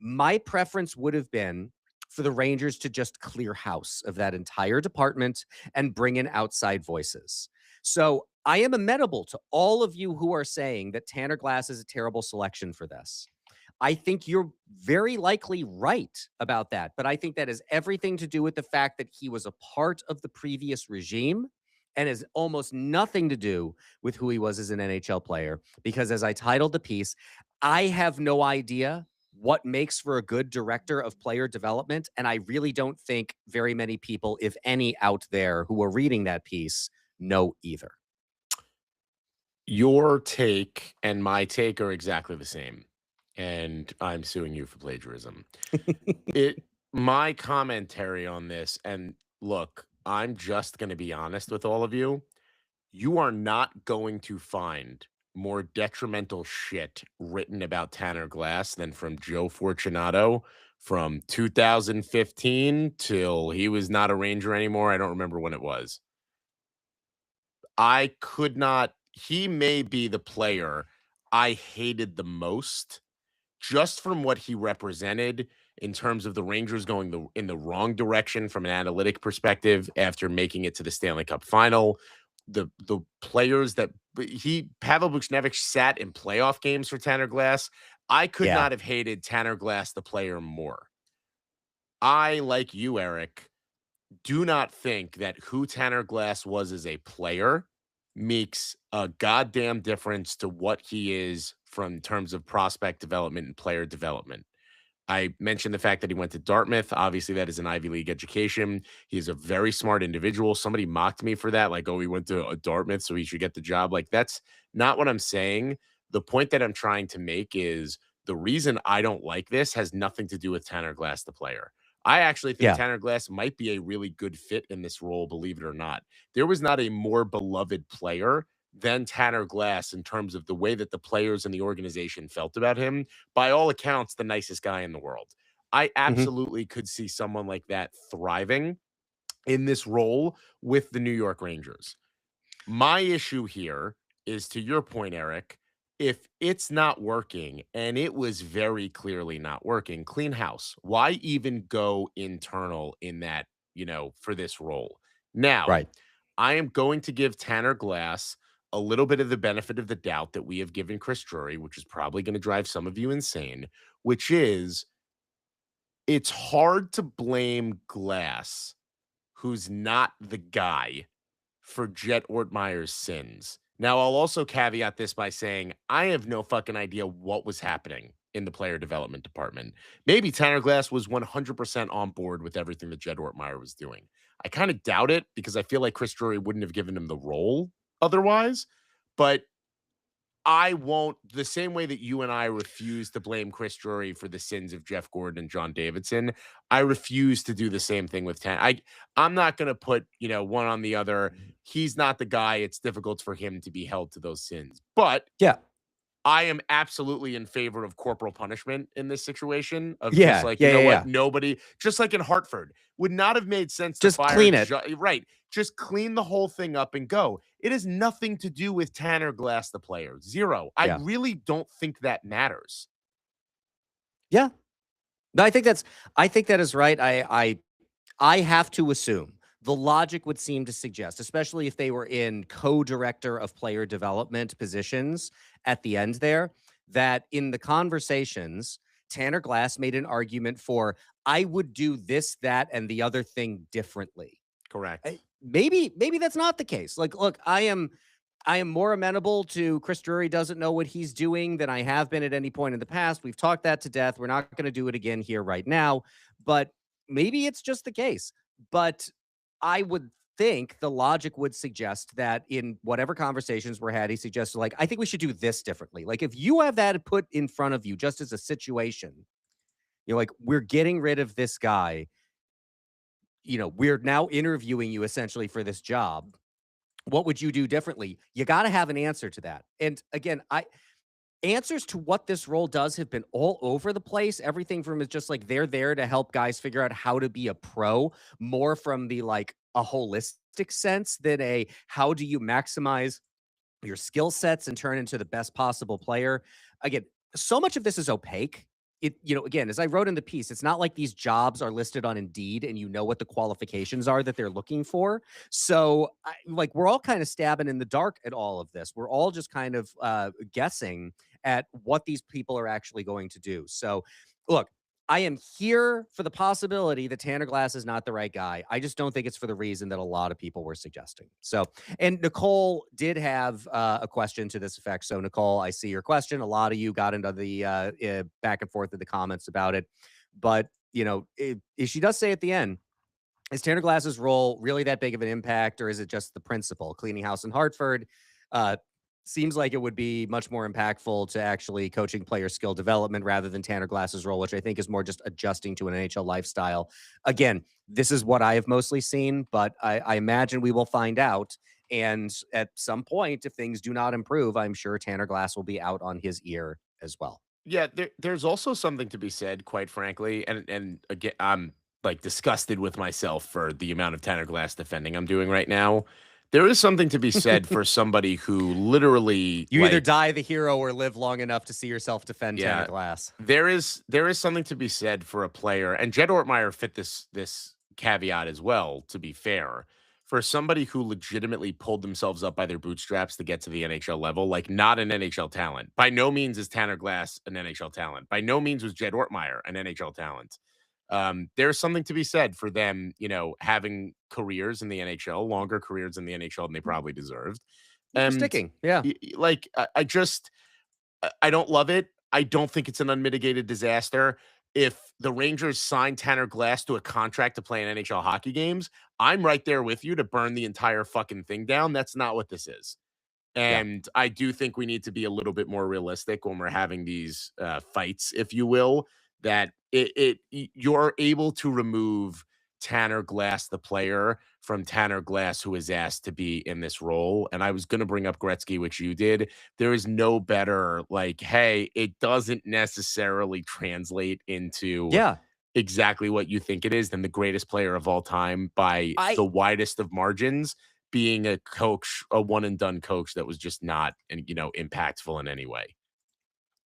My preference would have been for the Rangers to just clear house of that entire department and bring in outside voices. So I am amenable to all of you who are saying that Tanner Glass is a terrible selection for this. I think you're very likely right about that, but I think that has everything to do with the fact that he was a part of the previous regime and has almost nothing to do with who he was as an NHL player. Because as I titled the piece, I have no idea what makes for a good director of player development. And I really don't think very many people, if any, out there who are reading that piece know either. Your take and my take are exactly the same. And I'm suing you for plagiarism. My commentary on this, and look, I'm just going to be honest with all of you. You are not going to find more detrimental shit written about Tanner Glass than from Joe Fortunato from 2015 till he was not a Ranger anymore. I don't remember when it was. I could not. He may be the player I hated the most just from what he represented in terms of the Rangers going in the wrong direction from an analytic perspective after making it to the Stanley Cup final. The players that Pavel Buchnevich sat in playoff games for Tanner Glass. I could not have hated Tanner Glass, the player, more. I, like you, Eric, do not think that who Tanner Glass was as a player makes a goddamn difference to what he is from terms of prospect development and player development. I mentioned the fact that he went to Dartmouth. Obviously, that is an Ivy League education. He's a very smart individual. Somebody mocked me for that. Like, oh, he went to a Dartmouth, so he should get the job. Like, that's not what I'm saying. The point that I'm trying to make is the reason I don't like this has nothing to do with Tanner Glass, the player. I actually think Tanner Glass might be a really good fit in this role, believe it or not. There was not a more beloved player than Tanner Glass in terms of the way that the players and the organization felt about him. By all accounts, the nicest guy in the world. I absolutely could see someone like that thriving in this role with the New York Rangers. My issue here is, to your point, Eric, if it's not working, and it was very clearly not working, clean house. Why even go internal in that, for this role? Now, Right. I am going to give Tanner Glass a little bit of the benefit of the doubt that we have given Chris Drury, which is probably going to drive some of you insane, which is it's hard to blame Glass, who's not the guy, for Jet Ortmeyer's sins. Now, I'll also caveat this by saying I have no fucking idea what was happening in the player development department. Maybe Tanner Glass was 100% on board with everything that Jet Ortmeyer was doing. I kind of doubt it because I feel like Chris Drury wouldn't have given him the role otherwise. But I won't, the same way that you and I refuse to blame Chris Drury for the sins of Jeff Gordon and John Davidson, I refuse to do the same thing with I'm not going to put, one on the other. He's not the guy. It's difficult for him to be held to those sins. But Yeah. I am absolutely in favor of corporal punishment in this situation. Of Yeah, just like, yeah, you know yeah, what? yeah. Nobody, just like in Hartford, would not have made sense Just to fire clean it. right. Just clean the whole thing up and go. It has nothing to do with Tanner Glass, the player. Zero. I Yeah. really don't think that matters. Yeah. No, I think that is right. I have to assume the logic would seem to suggest, especially if they were in co-director of player development positions at the end there, that in the conversations, Tanner Glass made an argument for, I would do this, that, and the other thing differently. Correct. Maybe that's not the case. Like, look, I am more amenable to Chris Drury doesn't know what he's doing than I have been at any point in the past. We've talked that to death. We're not going to do it again here right now, but maybe it's just the case. But I would think the logic would suggest that in whatever conversations were had, he suggested, like, I think we should do this differently. Like, if you have that put in front of you just as a situation, like, we're getting rid of this guy. We're now interviewing you essentially for this job. What would you do differently? You got to have an answer to that. And again, answers to what this role does have been all over the place. Everything from is just like they're there to help guys figure out how to be a pro, more from the like a holistic sense than a how do you maximize your skill sets and turn into the best possible player. Again, so much of this is opaque. Again, as I wrote in the piece, it's not like these jobs are listed on Indeed and you know what the qualifications are that they're looking for. So we're all kind of stabbing in the dark at all of this. We're all just kind of guessing at what these people are actually going to do. So look, I am here for the possibility that Tanner Glass is not the right guy. I just don't think it's for the reason that a lot of people were suggesting. So, and Nicole did have a question to this effect. So, Nicole, I see your question. A lot of you got into the back and forth of the comments about it. But, she does say at the end, is Tanner Glass's role really that big of an impact, or is it just the principle? Cleaning house in Hartford seems like it would be much more impactful to actually coaching player skill development rather than Tanner Glass's role, which I think is more just adjusting to an NHL lifestyle. Again, this is what I have mostly seen, but I imagine we will find out. And at some point, if things do not improve, I'm sure Tanner Glass will be out on his ear as well. Yeah, there's also something to be said, quite frankly, and again, I'm like disgusted with myself for the amount of Tanner Glass defending I'm doing right now. There is something to be said for somebody who literally you either die the hero or live long enough to see yourself defend Tanner Glass. There is something to be said for a player, and Jed Ortmeyer fit this caveat as well, to be fair, for somebody who legitimately pulled themselves up by their bootstraps to get to the NHL level, like not an NHL talent. By no means is Tanner Glass an NHL talent. By no means was Jed Ortmeyer an NHL talent. There's something to be said for them, having careers in the NHL, longer careers in the NHL than they probably deserved. Sticking, yeah. I don't love it. I don't think it's an unmitigated disaster. If the Rangers sign Tanner Glass to a contract to play in NHL hockey games, I'm right there with you to burn the entire fucking thing down. That's not what this is. And I do think we need to be a little bit more realistic when we're having these fights, if you will, that you're able to remove Tanner Glass, the player, from Tanner Glass, who is asked to be in this role. And I was going to bring up Gretzky, which you did. There is no better, hey, it doesn't necessarily translate into exactly what you think it is than the greatest player of all time by the widest of margins being a coach, a one and done coach that was just not, impactful in any way.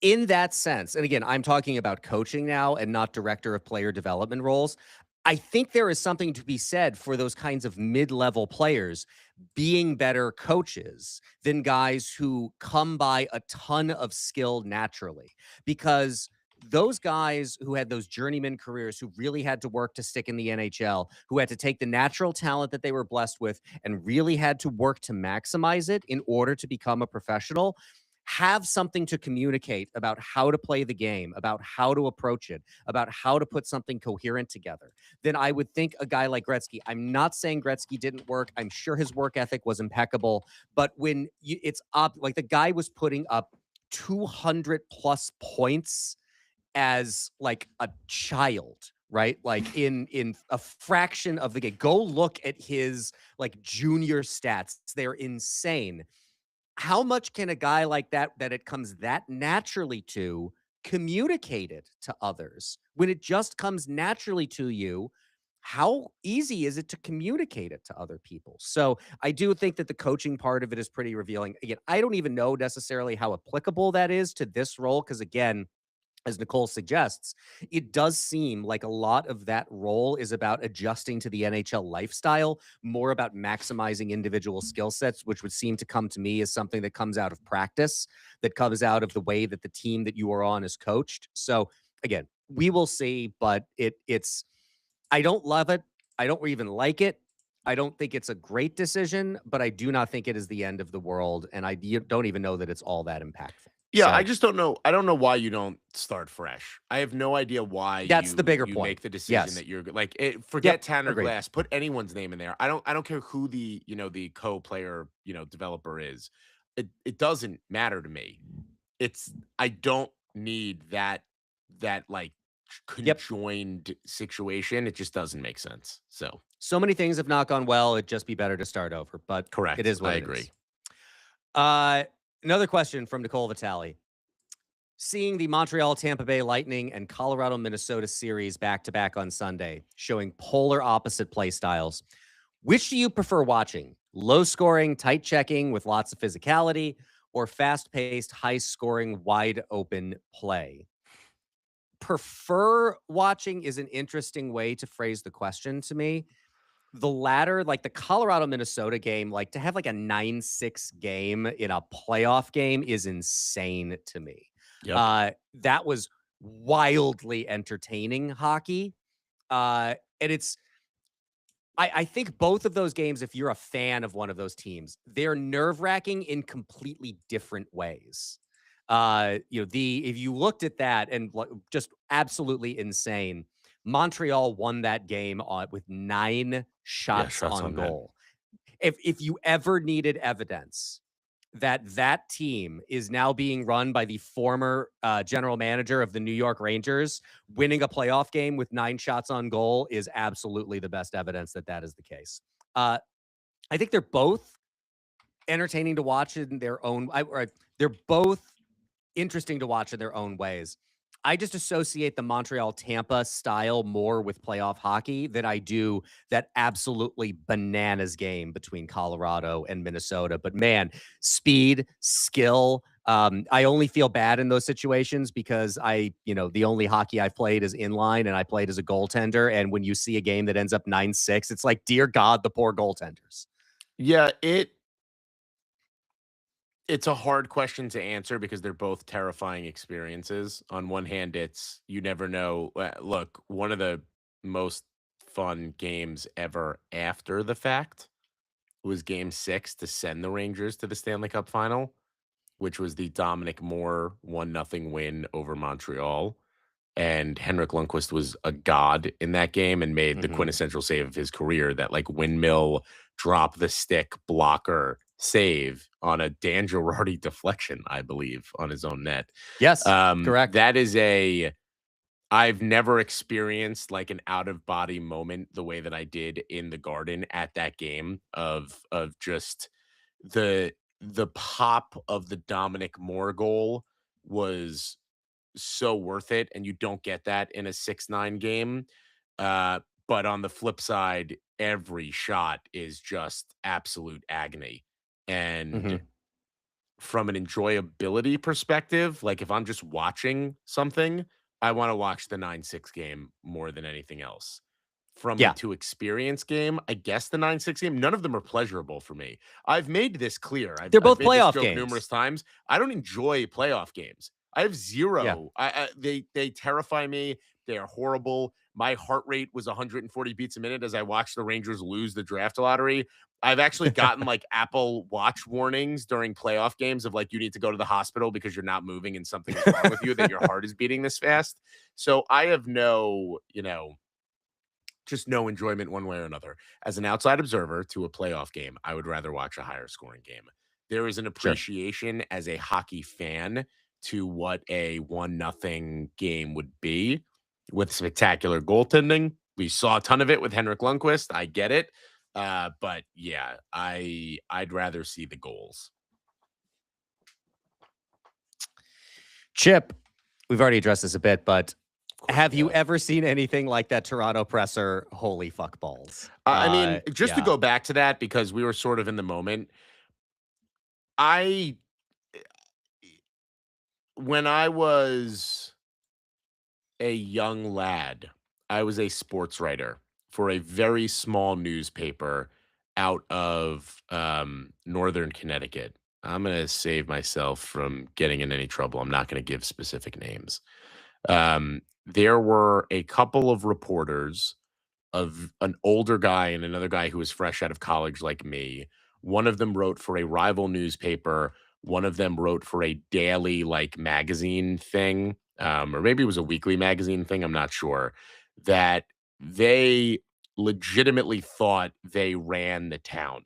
In that sense, and again, I'm talking about coaching now and not director of player development roles. I think there is something to be said for those kinds of mid-level players being better coaches than guys who come by a ton of skill naturally. Because those guys who had those journeyman careers, who really had to work to stick in the NHL, who had to take the natural talent that they were blessed with and really had to work to maximize it in order to become a professional, have something to communicate about how to play the game, about how to approach it, about how to put something coherent together, then I would think a guy like Gretzky. I'm not saying Gretzky didn't work. I'm sure his work ethic was impeccable. But when it's up, like the guy was putting up 200 plus points as like a child, right? Like in a fraction of the game. Go look at his like junior stats. They're insane. How much can a guy like that it comes that naturally to communicate it to others? When it just comes naturally to you, how easy is it to communicate it to other people? So I do think that the coaching part of it is pretty revealing. Again, I don't even know necessarily how applicable that is to this role, because again, as Nicole suggests, it does seem like a lot of that role is about adjusting to the NHL lifestyle, more about maximizing individual skill sets, which would seem to come to me as something that comes out of practice, that comes out of the way that the team that you are on is coached. So again, we will see, but it's I don't love it. I don't even like it. I don't think it's a great decision, but I do not think it is the end of the world, and I don't even know that it's all that impactful. Yeah, So I just don't know. I don't know why you don't start fresh. I have no idea why that's the bigger you point. make the decision Yes. that you're like forget Tanner agreed. Glass, put anyone's name in there. I don't care who the the co-player developer is. It doesn't matter to me. I don't need that like conjoined situation. It just doesn't make sense. So many things have not gone well. It'd just be better to start over, but correct. it is what I it agree. is. Another question from Nicole Vitale. Seeing the Montreal Tampa Bay Lightning and Colorado Minnesota series back-to-back on Sunday, showing polar opposite play styles, which do you prefer watching? Low scoring, tight checking with lots of physicality, or fast-paced, high-scoring, wide-open play? Prefer watching is an interesting way to phrase the question to me. The latter, like the Colorado Minnesota game, like to have like a 9-6 game in a playoff game is insane to me. Yep. That was wildly entertaining hockey. And I think both of those games, if you're a fan of one of those teams, they're nerve-wracking in completely different ways. If you looked at that and just absolutely insane, Montreal won that game with 9 shots on goal. If you ever needed evidence that team is now being run by the former general manager of the New York Rangers, winning a playoff game with 9 shots on goal is absolutely the best evidence that is the case. I think they're both entertaining to watch in their own. They're both interesting to watch in their own ways. I just associate the Montreal Tampa style more with playoff hockey than I do that absolutely bananas game between Colorado and Minnesota. But man, speed, skill. I only feel bad in those situations because the only hockey I've played is inline and I played as a goaltender. And when you see a game that ends up 9-6, it's like, dear God, the poor goaltenders. Yeah, it's a hard question to answer because they're both terrifying experiences. On one hand, you never know. Look, one of the most fun games ever after the fact was Game 6 to send the Rangers to the Stanley Cup Final, which was the Dominic Moore 1-0 win over Montreal. And Henrik Lundqvist was a god in that game and made the quintessential save of his career, that like windmill drop the stick blocker save on a Dan Girardi deflection, I believe, on his own net. Yes, correct. That is I've never experienced like an out of body moment the way that I did in the Garden at that game of just the pop of the Dominic Moore goal was so worth it, and you don't get that in a 6-9 game. But on the flip side, every shot is just absolute agony. And from an enjoyability perspective, like if I'm just watching something, I want to watch the 9-6 game more than anything else. From a Yeah. to experience game, I guess the 9-6 game, none of them are pleasurable for me. I've made this clear. They're I've both made this playoff joke games. numerous times. I don't enjoy playoff games. I have zero. They terrify me. They are horrible. My heart rate was 140 beats a minute as I watched the Rangers lose the draft lottery. I've actually gotten like Apple Watch warnings during playoff games of like, you need to go to the hospital because you're not moving and something is wrong with you, that your heart is beating this fast. So I have no, just no enjoyment one way or another. As an outside observer to a playoff game, I would rather watch a higher scoring game. There is an appreciation as a hockey fan to what a 1-0 game would be with spectacular goaltending. We saw a ton of it with Henrik Lundqvist. I get it. But yeah, I'd rather see the goals. Chip, we've already addressed this a bit, but have you ever seen anything like that Toronto presser? Holy fuck balls. I mean, just to go back to that, because we were sort of in the moment, when I was a young lad, I was a sports writer for a very small newspaper out of Northern Connecticut. I'm going to save myself from getting in any trouble. I'm not going to give specific names. There were a couple of reporters, of an older guy and another guy who was fresh out of college like me. One of them wrote for a rival newspaper. One of them wrote for a daily like magazine thing, or maybe it was a weekly magazine thing. I'm not sure. That they legitimately thought they ran the town,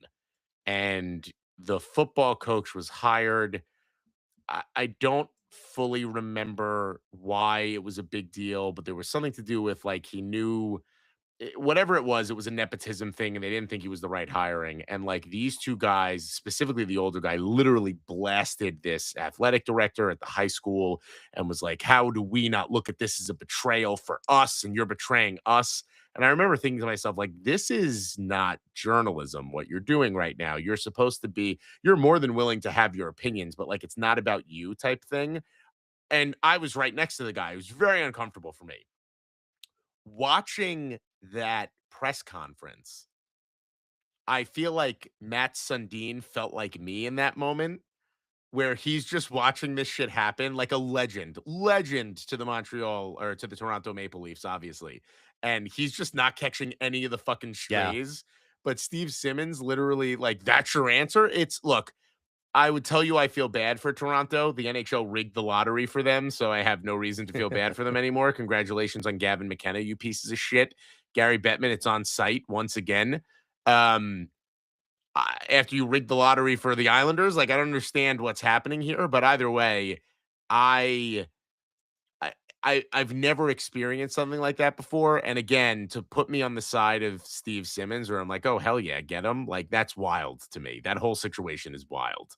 and the football coach was hired. I don't fully remember why it was a big deal, but there was something to do with like he knew whatever it was a nepotism thing, and they didn't think he was the right hiring. And like these two guys, specifically the older guy, literally blasted this athletic director at the high school and was like, how do we not look at this as a betrayal for us, and you're betraying us? And I remember thinking to myself, like, this is not journalism, what you're doing right now. You're supposed to be, you're more than willing to have your opinions, but like, it's not about you type thing. And I was right next to the guy. It was very uncomfortable for me. Watching that press conference, I feel like Matt Sundin felt like me in that moment, where he's just watching this shit happen like a legend to the Montreal or to the Toronto Maple Leafs, obviously. And he's just not catching any of the fucking strays. But Steve Simmons literally, like, that's your answer. Look, I would tell you I feel bad for Toronto. The NHL rigged the lottery for them, so I have no reason to feel bad for them anymore. Congratulations on Gavin McKenna, you pieces of shit. Gary Bettman, it's on site once again. After you rigged the lottery for the Islanders, like, I don't understand what's happening here, but either way, I've never experienced something like that before. And again, to put me on the side of Steve Simmons, where I'm like, oh, hell yeah, get him. Like, that's wild to me. That whole situation is wild.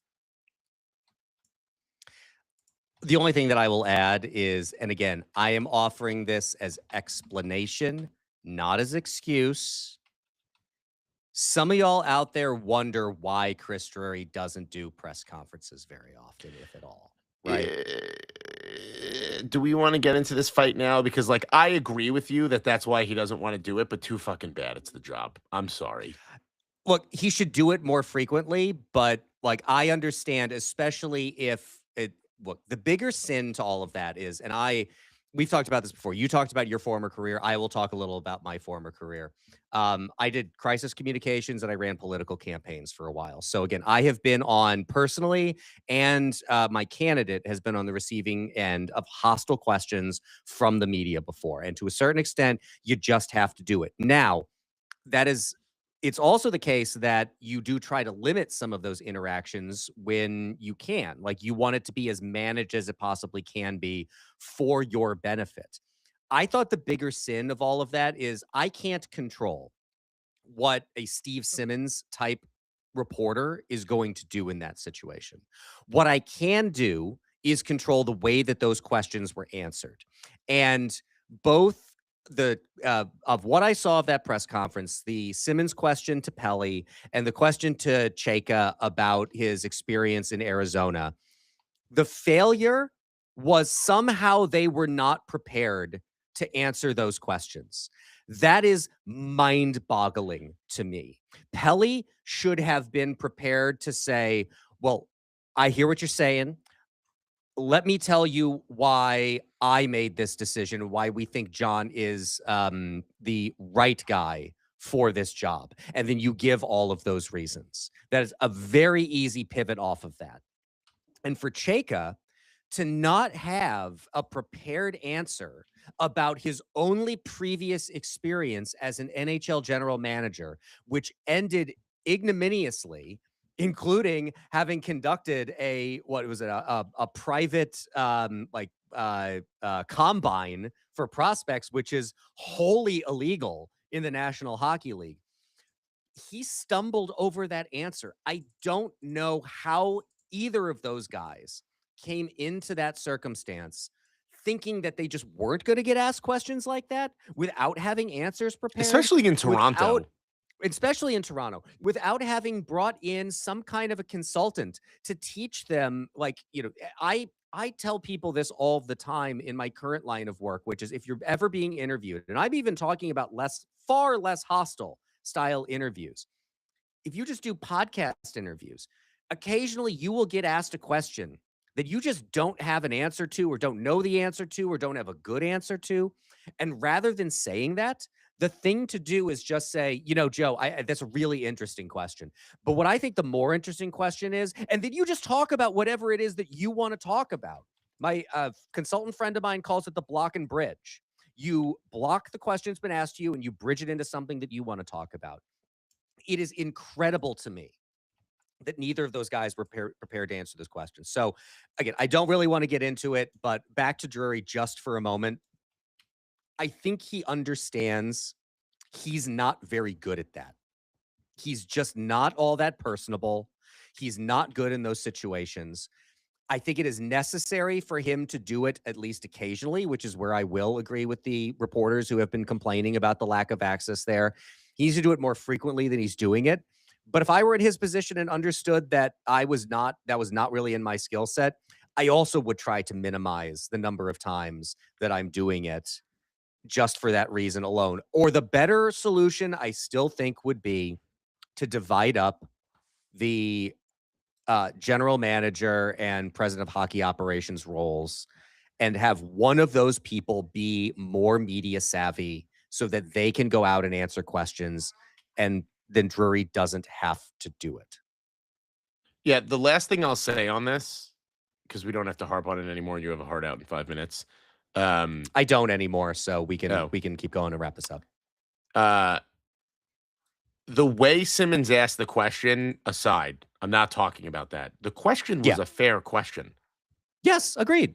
The only thing that I will add is, and again, I am offering this as explanation, not as excuse. Some of y'all out there wonder why Chris Drury doesn't do press conferences very often, if at all. Right? Do we want to get into this fight now? Because, like, I agree with you that that's why he doesn't want to do it, but too fucking bad. It's the job. I'm sorry. Look, he should do it more frequently, but like, I understand, especially if look, the bigger sin to all of that is, and we've talked about this before. You talked about your former career. I will talk a little about my former career. I did crisis communications and I ran political campaigns for a while. So again, I have been on personally, and my candidate has been on the receiving end of hostile questions from the media before. And to a certain extent, you just have to do it. Now, it's also the case that you do try to limit some of those interactions when you can. Like, you want it to be as managed as it possibly can be for your benefit. I thought the bigger sin of all of that is I can't control what a Steve Simmons type reporter is going to do in that situation. What I can do is control the way that those questions were answered. And both of what I saw of that press conference, the Simmons question to Pelly and the question to Chayka about his experience in Arizona, the failure was somehow they were not prepared to answer those questions. That is mind-boggling to me. Pelly should have been prepared to say, well, I hear what you're saying. Let me tell you why I made this decision, why we think John is the right guy for this job. And then you give all of those reasons. That is a very easy pivot off of that. And for Chayka to not have a prepared answer about his only previous experience as an NHL general manager, which ended ignominiously, including having conducted a private combine for prospects, which is wholly illegal in the National Hockey League. He stumbled over that answer. I don't know how either of those guys came into that circumstance thinking that they just weren't going to get asked questions like that without having answers prepared. Especially in Toronto. Especially in Toronto, without having brought in some kind of a consultant to teach them, like, you know, I tell people this all the time in my current line of work, which is if you're ever being interviewed, and I'm even talking about far less hostile style interviews, if you just do podcast interviews, occasionally you will get asked a question that you just don't have an answer to, or don't know the answer to, or don't have a good answer to. And rather than saying that, the thing to do is just say, you know, Joe, that's a really interesting question. But what I think the more interesting question is, and then you just talk about whatever it is that you want to talk about. My consultant friend of mine calls it the block and bridge. You block the question that's been asked to you and you bridge it into something that you want to talk about. It is incredible to me that neither of those guys were prepared to answer this question. So again, I don't really want to get into it, but back to Drury just for a moment. I think he understands he's not very good at that. He's just not all that personable. He's not good in those situations. I think it is necessary for him to do it at least occasionally, which is where I will agree with the reporters who have been complaining about the lack of access there. He needs to do it more frequently than he's doing it. But if I were in his position and understood that that was not really in my skill set, I also would try to minimize the number of times that I'm doing it, just for that reason alone. Or the better solution, I still think, would be to divide up the general manager and president of hockey operations roles and have one of those people be more media savvy so that they can go out and answer questions, and then Drury doesn't have to do it. Yeah, the last thing I'll say on this, because we don't have to harp on it anymore, you have a hard out in 5 minutes. I don't anymore, so we can keep going and wrap this up. The way Simmons asked the question aside, I'm not talking about that. The question was a fair question. Yes, agreed.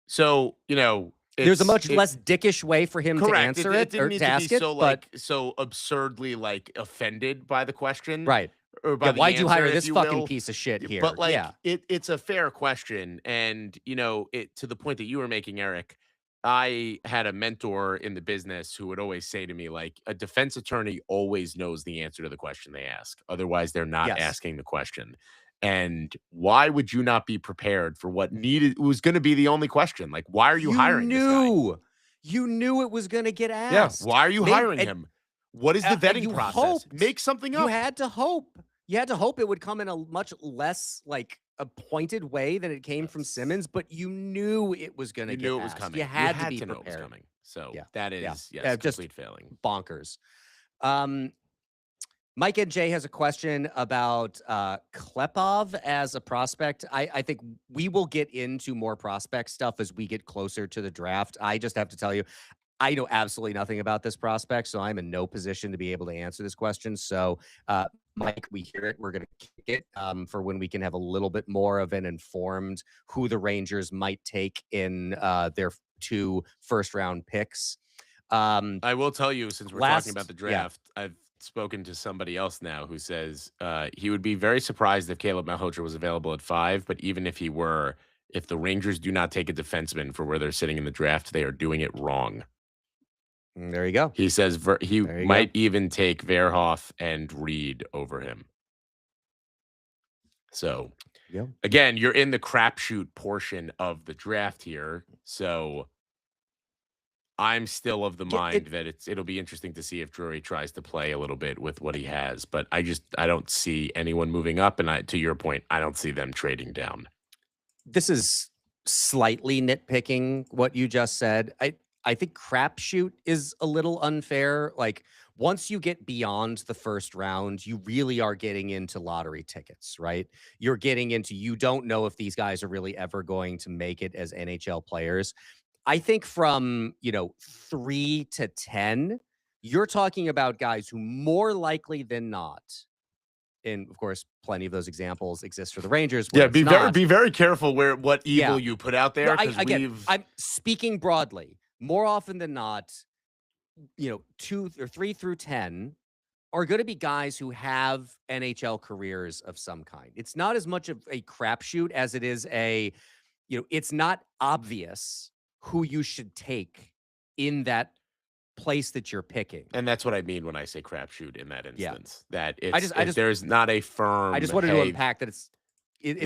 So, you know, there's a much less dickish way for him to answer it didn't or need to to ask be it, so so absurdly offended by the question, right? Or by the why'd answer, you hire if this you fucking will. piece of shit here? But it's a fair question, and you know, to the point that you were making, Eric. I had a mentor in the business who would always say to me, like, a defense attorney always knows the answer to the question they ask. Otherwise, they're not asking the question. And why would you not be prepared for what was going to be the only question? Like, why are you hiring this guy? You knew it was going to get asked. Yeah. Why are you hiring him? What is the vetting process? Make something up. You had to hope. You had to hope it would come in a much less a pointed way than it came from Simmons, but you knew it was going to get asked. You knew it was coming. You had to be prepared. Know it was coming. So that is just complete failing. Bonkers. Mike and Jay has a question about Klepov as a prospect. I think we will get into more prospect stuff as we get closer to the draft. I just have to tell you, I know absolutely nothing about this prospect, so I'm in no position to be able to answer this question. So, Mike, we hear it. We're going to kick it for when we can have a little bit more of an informed who the Rangers might take in their 2 first-round picks. I will tell you, since we're talking about the draft, I've spoken to somebody else now who says he would be very surprised if Caleb Malhotra was available at 5, but even if he were, If the Rangers do not take a defenseman for where they're sitting in the draft, they are doing it wrong. There you go. He says he might even take Verhoff and Reed over him. So, again, you're in the crapshoot portion of the draft here. So, I'm still of the mind that it'll be interesting to see if Drury tries to play a little bit with what he has. But I don't see anyone moving up. And to your point, I don't see them trading down. This is slightly nitpicking what you just said. I think crapshoot is a little unfair. Like, once you get beyond the first round, you really are getting into lottery tickets, right? You're getting into, you don't know if these guys are really ever going to make it as NHL players. I think from, 3 to 10, you're talking about guys who more likely than not, and of course, plenty of those examples exist for the Rangers. Yeah, be very careful what evil you put out there. No, I'm speaking broadly. More often than not, 2 or 3 through 10 are going to be guys who have NHL careers of some kind. It's not as much of a crapshoot as it is it's not obvious who you should take in that place that you're picking. And that's what I mean when I say crapshoot in that instance. Yeah. That there's not a firm. I just wanted to unpack that it's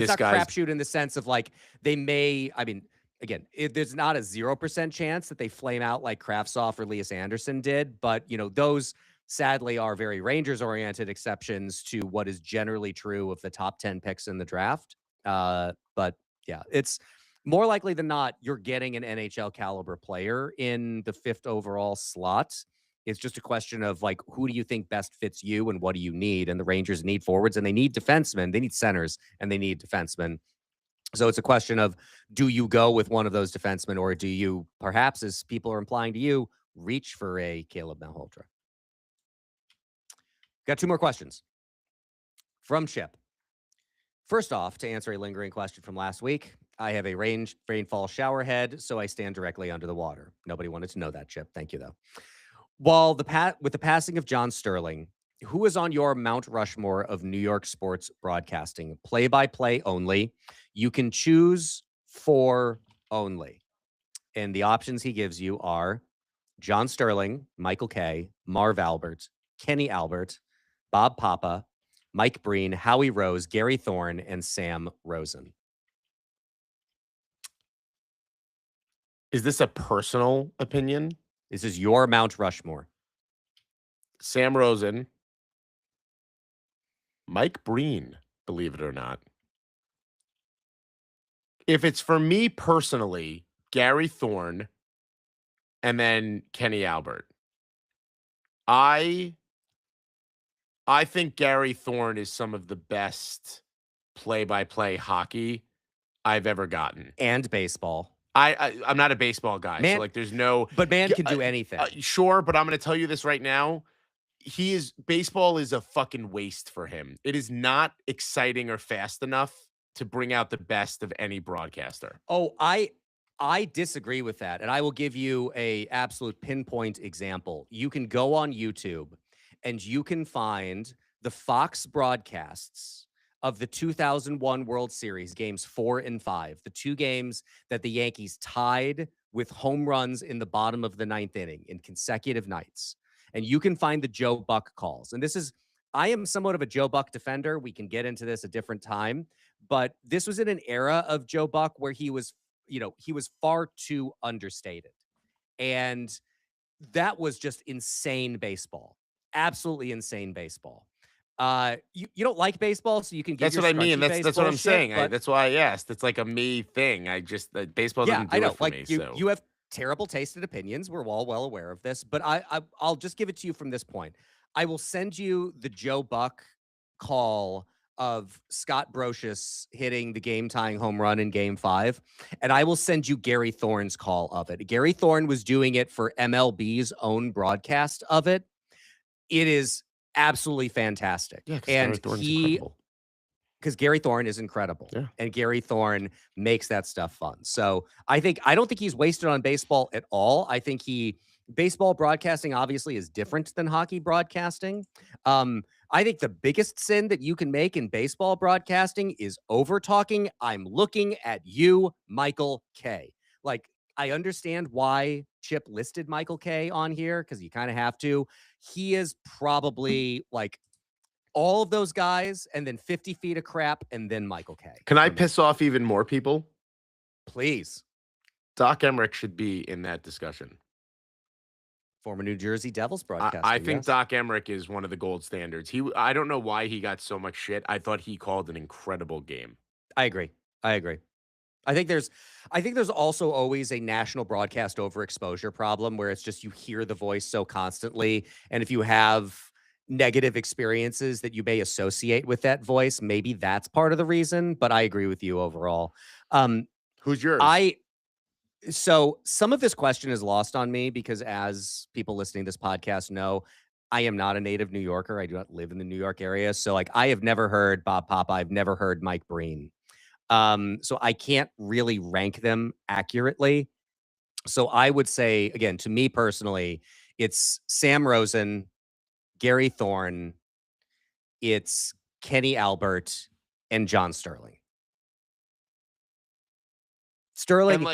not crapshoot in the sense of like they may. I mean, again, there's not a 0% chance that they flame out like Kravtsov or Elias Anderson did, but those sadly are very Rangers-oriented exceptions to what is generally true of the top 10 picks in the draft. But yeah, it's more likely than not, you're getting an NHL caliber player in the 5th overall slot. It's just a question of like, who do you think best fits you and what do you need? And the Rangers need forwards and they need defensemen. They need centers and they need defensemen. So it's a question of, do you go with one of those defensemen or do you, perhaps as people are implying to you, reach for a Caleb Malhotra? Got 2 more questions from Chip. First off, to answer a lingering question from last week, I have a rainfall shower head, so I stand directly under the water. Nobody wanted to know that, Chip. Thank you, though. While with the passing of John Sterling, who is on your Mount Rushmore of New York sports broadcasting? Play-by-play only. You can choose 4 only. And the options he gives you are John Sterling, Michael Kay, Marv Albert, Kenny Albert, Bob Papa, Mike Breen, Howie Rose, Gary Thorne, and Sam Rosen. Is this a personal opinion? This is your Mount Rushmore. Sam Rosen, Mike Breen, believe it or not. If it's for me personally, Gary Thorne, and then Kenny Albert. I think Gary Thorne is some of the best play-by-play hockey I've ever gotten. And baseball. I'm not a baseball guy, so like there's no. But man can do anything. Sure, but I'm going to tell you this right now. Baseball is a fucking waste for him. It is not exciting or fast enough to bring out the best of any broadcaster. Oh, I disagree with that, and I will give you a absolute pinpoint example. You can go on YouTube and you can find the Fox broadcasts of the 2001 World Series, games 4 and 5, the 2 games that the Yankees tied with home runs in the bottom of the 9th inning in consecutive nights. And you can find the Joe Buck calls. And I am somewhat of a Joe Buck defender. We can get into this a different time, but this was in an era of Joe Buck where he was far too understated. And that was just insane baseball. Absolutely insane baseball. You don't like baseball, so you can give. That's what I mean. That's what I'm saying. That's why I asked. It's like a me thing. Baseball doesn't do it for me. You have terrible tasted opinions. We're all well aware of this, but I'll just give it to you from this point. I will send you the Joe Buck call of Scott Brocious hitting the game-tying home run in Game 5, and I will send you Gary Thorne's call of it. Gary Thorne was doing it for MLB's own broadcast of it. It is absolutely fantastic. Yeah, and because Gary Thorne is incredible. Yeah. And Gary Thorne makes that stuff fun. So I don't think he's wasted on baseball at all. I think baseball broadcasting obviously is different than hockey broadcasting. I think the biggest sin that you can make in baseball broadcasting is over talking. I'm looking at you, Michael K. Like, I understand why Chip listed Michael K on here because you kind of have to. He is probably like all of those guys and then 50 feet of crap and then Michael K. Can I piss off even more people? Please. Doc Emrick should be in that discussion. Former New Jersey Devils broadcaster. I think yes. Doc Emrick is one of the gold standards. I don't know why he got so much shit. I thought he called an incredible game. I agree. I think there's also always a national broadcast overexposure problem where it's just you hear the voice so constantly, and if you have negative experiences that you may associate with that voice, maybe that's part of the reason. But I agree with you overall. Who's yours? So some of this question is lost on me because, as people listening to this podcast know, I am not a native New Yorker. I do not live in the New York area. So like I have never heard Bob Papa. I've never heard Mike Breen. So I can't really rank them accurately. So I would say, again, to me personally, it's Sam Rosen, Gary Thorne, it's Kenny Albert, and John Sterling. Sterling,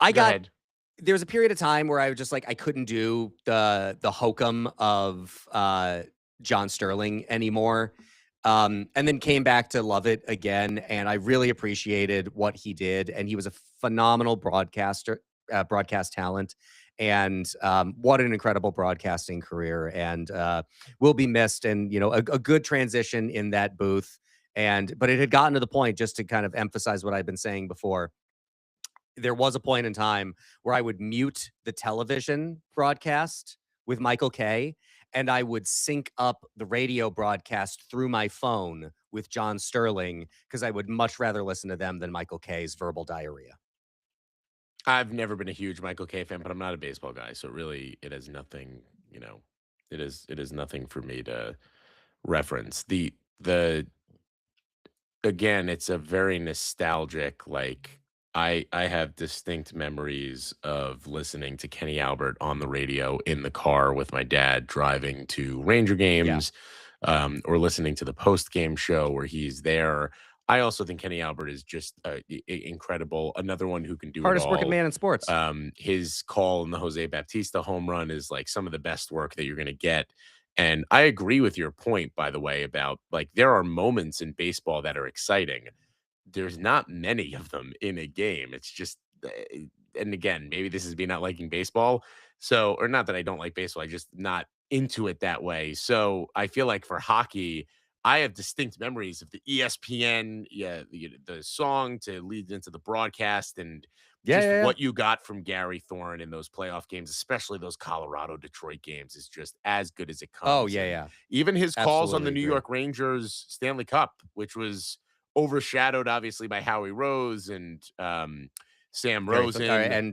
there was a period of time where I was just like, I couldn't do the hokum of John Sterling anymore. And then came back to love it again. And I really appreciated what he did. And he was a phenomenal broadcast talent. And what an incredible broadcasting career. And will be missed. And, you know, a good transition in that booth. But it had gotten to the point, just to kind of emphasize what I've been saying before, there was a point in time where I would mute the television broadcast with Michael K, and I would sync up the radio broadcast through my phone with John Sterling because I would much rather listen to them than Michael K's verbal diarrhea. I've never been a huge Michael K fan, but I'm not a baseball guy, so really it has nothing, you know, it is nothing for me to reference. Again, it's a very nostalgic, like I have distinct memories of listening to Kenny Albert on the radio in the car with my dad driving to Ranger games, or listening to the post-game show where he's there. I also think Kenny Albert is just incredible. Another one who can do hardest it all. working man in sports. His call in the Jose Baptista home run is like some of the best work that you're going to get. And I agree with your point, by the way, about like there are moments in baseball that are exciting. There's not many of them in a game. It's just, and again, maybe this is me not liking baseball. So, or not that I don't like baseball, I just not into it that way. So I feel like for hockey, I have distinct memories of the ESPN, the song to lead into the broadcast, and what you got from Gary Thorne in those playoff games, especially those Colorado-Detroit games, is just as good as it comes. Oh, yeah. Even his calls on the New York Rangers Stanley Cup, which was overshadowed obviously by Howie Rose and Sam Rosen.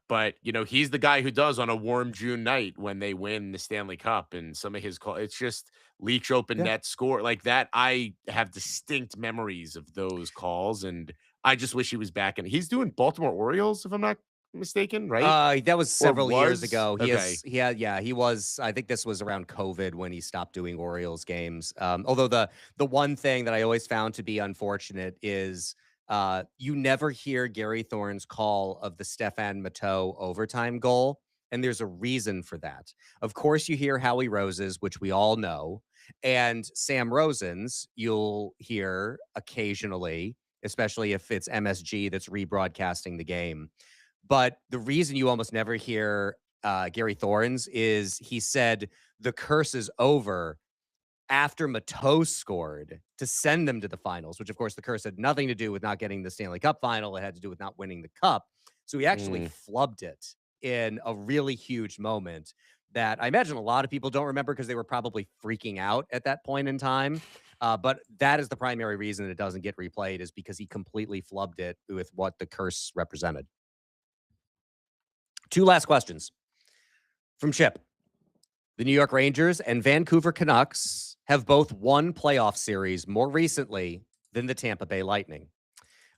But you know, he's the guy who does on a warm June night when they win the Stanley Cup, and some of his calls, it's just Leach open net score like that. I have distinct memories of those calls, and I just wish he was back. And he's doing Baltimore Orioles, if I'm not mistaken, right? That was several years ago. He was. I think this was around COVID when he stopped doing Orioles games. Although the one thing that I always found to be unfortunate is you never hear Gary Thorne's call of the Stefan Matteau overtime goal, and there's a reason for that. Of course, you hear Howie Rose's, which we all know, and Sam Rosen's you'll hear occasionally, especially if it's MSG that's rebroadcasting the game. But the reason you almost never hear Gary Thorne's is he said the curse is over after Matteau scored to send them to the finals, which of course the curse had nothing to do with not getting the Stanley Cup final. It had to do with not winning the cup. So he actually flubbed it in a really huge moment that I imagine a lot of people don't remember because they were probably freaking out at that point in time. But that is the primary reason it doesn't get replayed, is because he completely flubbed it with what the curse represented. 2 last questions from Chip. The New York Rangers and Vancouver Canucks have both won playoff series more recently than the Tampa Bay Lightning.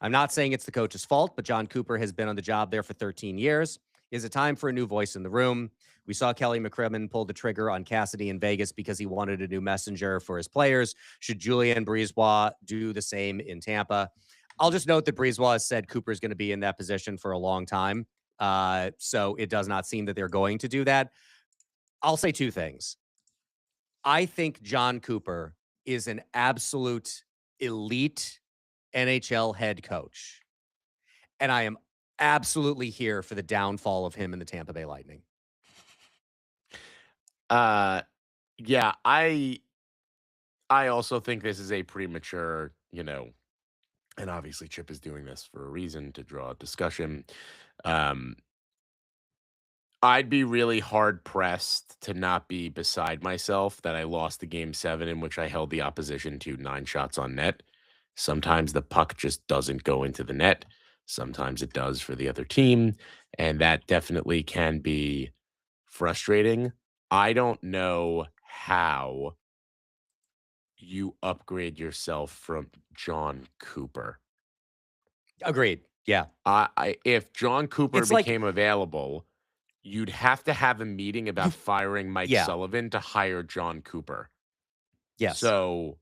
I'm not saying it's the coach's fault, but John Cooper has been on the job there for 13 years. Is it time for a new voice in the room? We saw Kelly McCrimmon pull the trigger on Cassidy in Vegas because he wanted a new messenger for his players. Should Julien Brisebois do the same in Tampa? I'll just note that Brisebois has said Cooper's going to be in that position for a long time. So it does not seem that they're going to do that. I'll say two things. I think John Cooper is an absolute elite NHL head coach. And I am absolutely here for the downfall of him in the Tampa Bay Lightning. Yeah, I also think this is a premature, and obviously Chip is doing this for a reason, to draw a discussion. I'd be really hard pressed to not be beside myself that I lost the game 7 in which I held the opposition to 9 shots on net. Sometimes the puck just doesn't go into the net. Sometimes it does for the other team. And that definitely can be frustrating. I don't know how you upgrade yourself from John Cooper. Agreed. Yeah. If John Cooper It's like- became available, you'd have to have a meeting about firing Mike Yeah. Sullivan to hire John Cooper. Yes. So,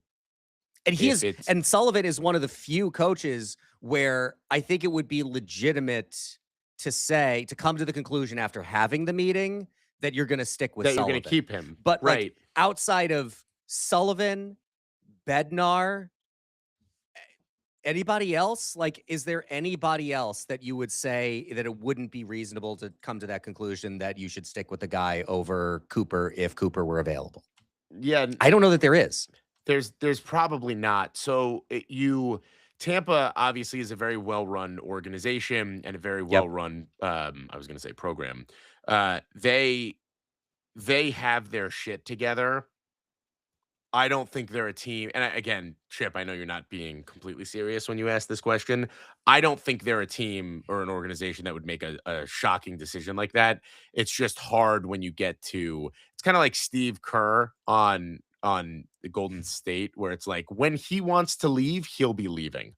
and if it's- and Sullivan is one of the few coaches where I think it would be legitimate to come to the conclusion after having the meeting that you're going to stick with that Sullivan. you're going to keep him. But right. like outside of Sullivan, Bednar, anybody else? Like, is there anybody else that you would say that it wouldn't be reasonable to come to that conclusion that you should stick with the guy over Cooper if Cooper were available? Yeah. I don't know that there is. There's probably not. So Tampa obviously is a very well-run organization and a very well-run, I was going to say program. They have their shit together. I don't think they're a team. And again, Chip, I know you're not being completely serious when you ask this question. I don't think they're a team or an organization that would make a shocking decision like that. It's just hard when you get to, it's kind of like Steve Kerr on the Golden State, where it's like when he wants to leave, he'll be leaving.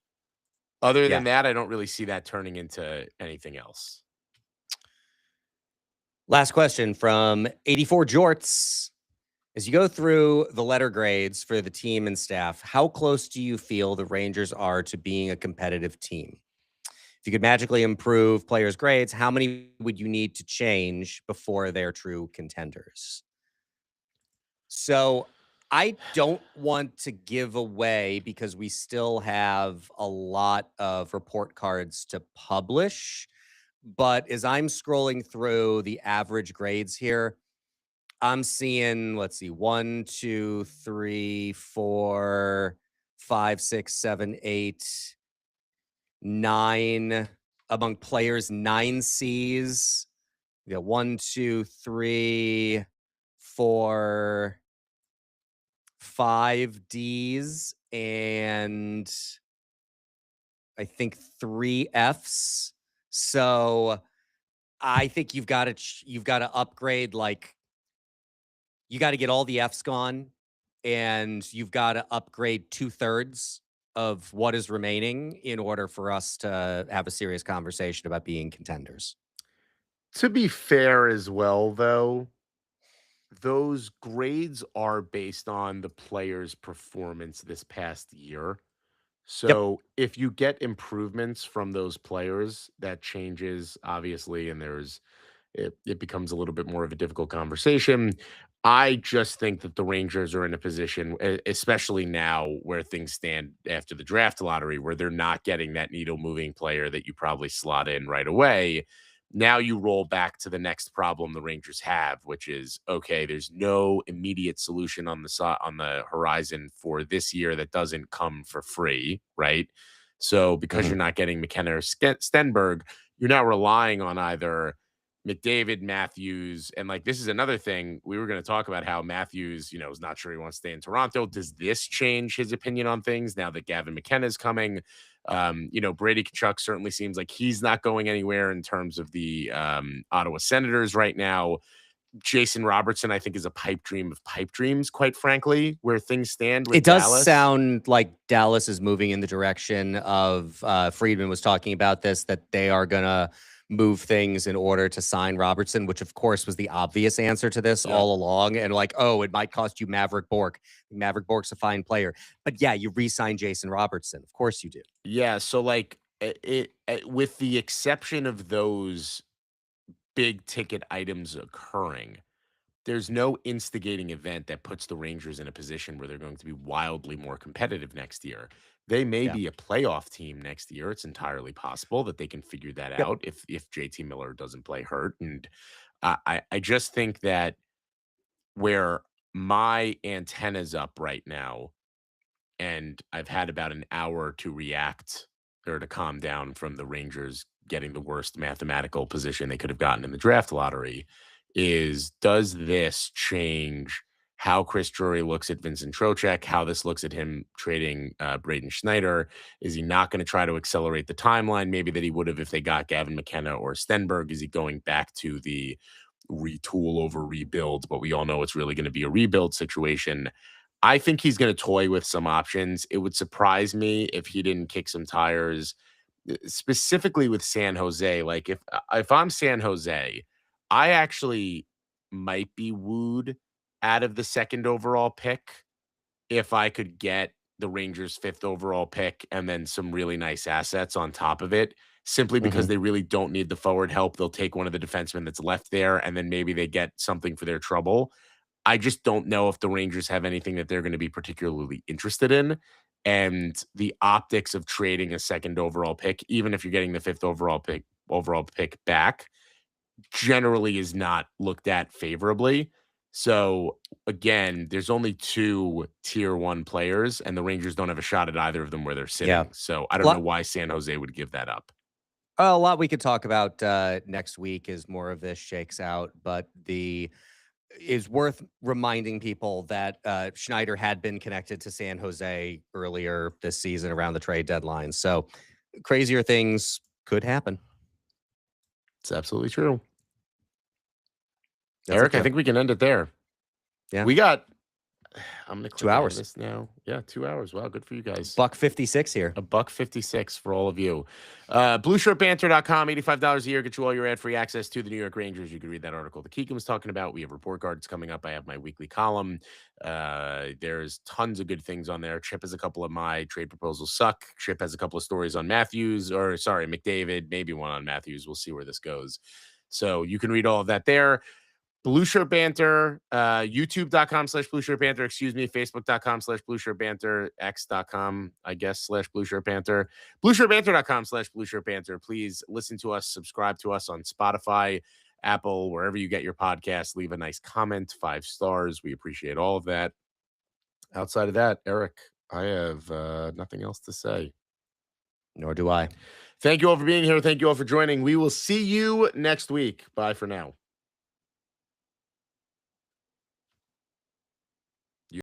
Other than that, I don't really see that turning into anything else. Last question from 84 Jorts. As you go through the letter grades for the team and staff, how close do you feel the Rangers are to being a competitive team? If you could magically improve players' grades, how many would you need to change before they're true contenders? So I don't want to give away, because we still have a lot of report cards to publish. But as I'm scrolling through the average grades here, I'm seeing, let's see, 1, 2, 3, 4, 5, 6, 7, 8, 9 among players, 9 C's. We got 1, 2, 3, 4, 5 D's, and I think 3 F's. So I think you've got to upgrade, like, you got to get all the F's gone, and you've got to upgrade 2/3 of what is remaining in order for us to have a serious conversation about being contenders. To be fair as well, though, those grades are based on the player's performance this past year. So if you get improvements from those players, that changes, obviously, and it becomes a little bit more of a difficult conversation. I just think that the Rangers are in a position, especially now where things stand after the draft lottery, where they're not getting that needle-moving player that you probably slot in right away. Now you roll back to the next problem the Rangers have, which is, okay, there's no immediate solution on the horizon for this year that doesn't come for free, right? So because you're not getting McKenna or Stenberg, you're now relying on either McDavid, Matthews, and like this is another thing we were going to talk about, how Matthews, is not sure he wants to stay in Toronto. Does this change his opinion on things now that Gavin McKenna is coming? Brady Tkachuk certainly seems like he's not going anywhere in terms of the Ottawa Senators right now. Jason Robertson, I think, is a pipe dream of pipe dreams, quite frankly, where things stand with It does Dallas. sound like Dallas is moving in the direction of Friedman was talking about this, that they are going to move things in order to sign Robertson, which of course was the obvious answer to this all along. And like, oh, it might cost you Maverick Bork. Maverick Bork's a fine player. But yeah, you re-sign Jason Robertson. Of course you do. Yeah. So like with the exception of those big ticket items occurring, there's no instigating event that puts the Rangers in a position where they're going to be wildly more competitive next year. They may be a playoff team next year. It's entirely possible that they can figure that out if JT Miller doesn't play hurt. And I just think that where my antenna's up right now, and I've had about an hour to react or to calm down from the Rangers getting the worst mathematical position they could have gotten in the draft lottery, is does this change how Chris Drury looks at Vincent Trocheck, how this looks at him trading Braden Schneider? Is he not going to try to accelerate the timeline maybe that he would have if they got Gavin McKenna or Stenberg? Is he going back to the retool over rebuild, but we all know it's really going to be a rebuild situation? I think he's going to toy with some options. It would surprise me if he didn't kick some tires, specifically with San Jose. Like if I'm San Jose, I actually might be wooed out of the second overall pick if I could get the Rangers' 5th overall pick and then some really nice assets on top of it, simply because they really don't need the forward help. They'll take one of the defensemen that's left there, and then maybe they get something for their trouble. I just don't know if the Rangers have anything that they're going to be particularly interested in. And the optics of trading a second overall pick, even if you're getting the 5th overall pick back, generally is not looked at favorably. So again, there's only 2 tier 1 players, and the Rangers don't have a shot at either of them where they're sitting. So I don't know why San Jose would give that up. A lot we could talk about next week as more of this shakes out, but is worth reminding people that Schneider had been connected to San Jose earlier this season around the trade deadline. So crazier things could happen. It's absolutely true. Eric, I think we can end it there. Yeah. We got, I'm going to 2 hours this now. Yeah, 2 hours. Wow, good for you guys. $1.56 here. $1.56 for all of you. Blueshirtbanter.com, $85 a year. Get you all your ad-free access to the New York Rangers. You can read that article that Keegan was talking about. We have report cards coming up. I have my weekly column. There's tons of good things on there. Chip has a couple of my trade proposals suck. Chip has a couple of stories on McDavid, maybe one on Matthews. We'll see where this goes. So you can read all of that there. Blueshirt Banter, youtube.com/Blueshirt Banter, Facebook.com/Blueshirt Banter, X.com, I guess, /Blueshirt Banter, BlueshirtBanter.com/Blueshirt Banter. Please listen to us, subscribe to us on Spotify, Apple, wherever you get your podcasts. Leave a nice comment, 5 stars. We appreciate all of that. Outside of that, Eric, I have nothing else to say. Nor do I. Thank you all for being here. Thank you all for joining. We will see you next week. Bye for now.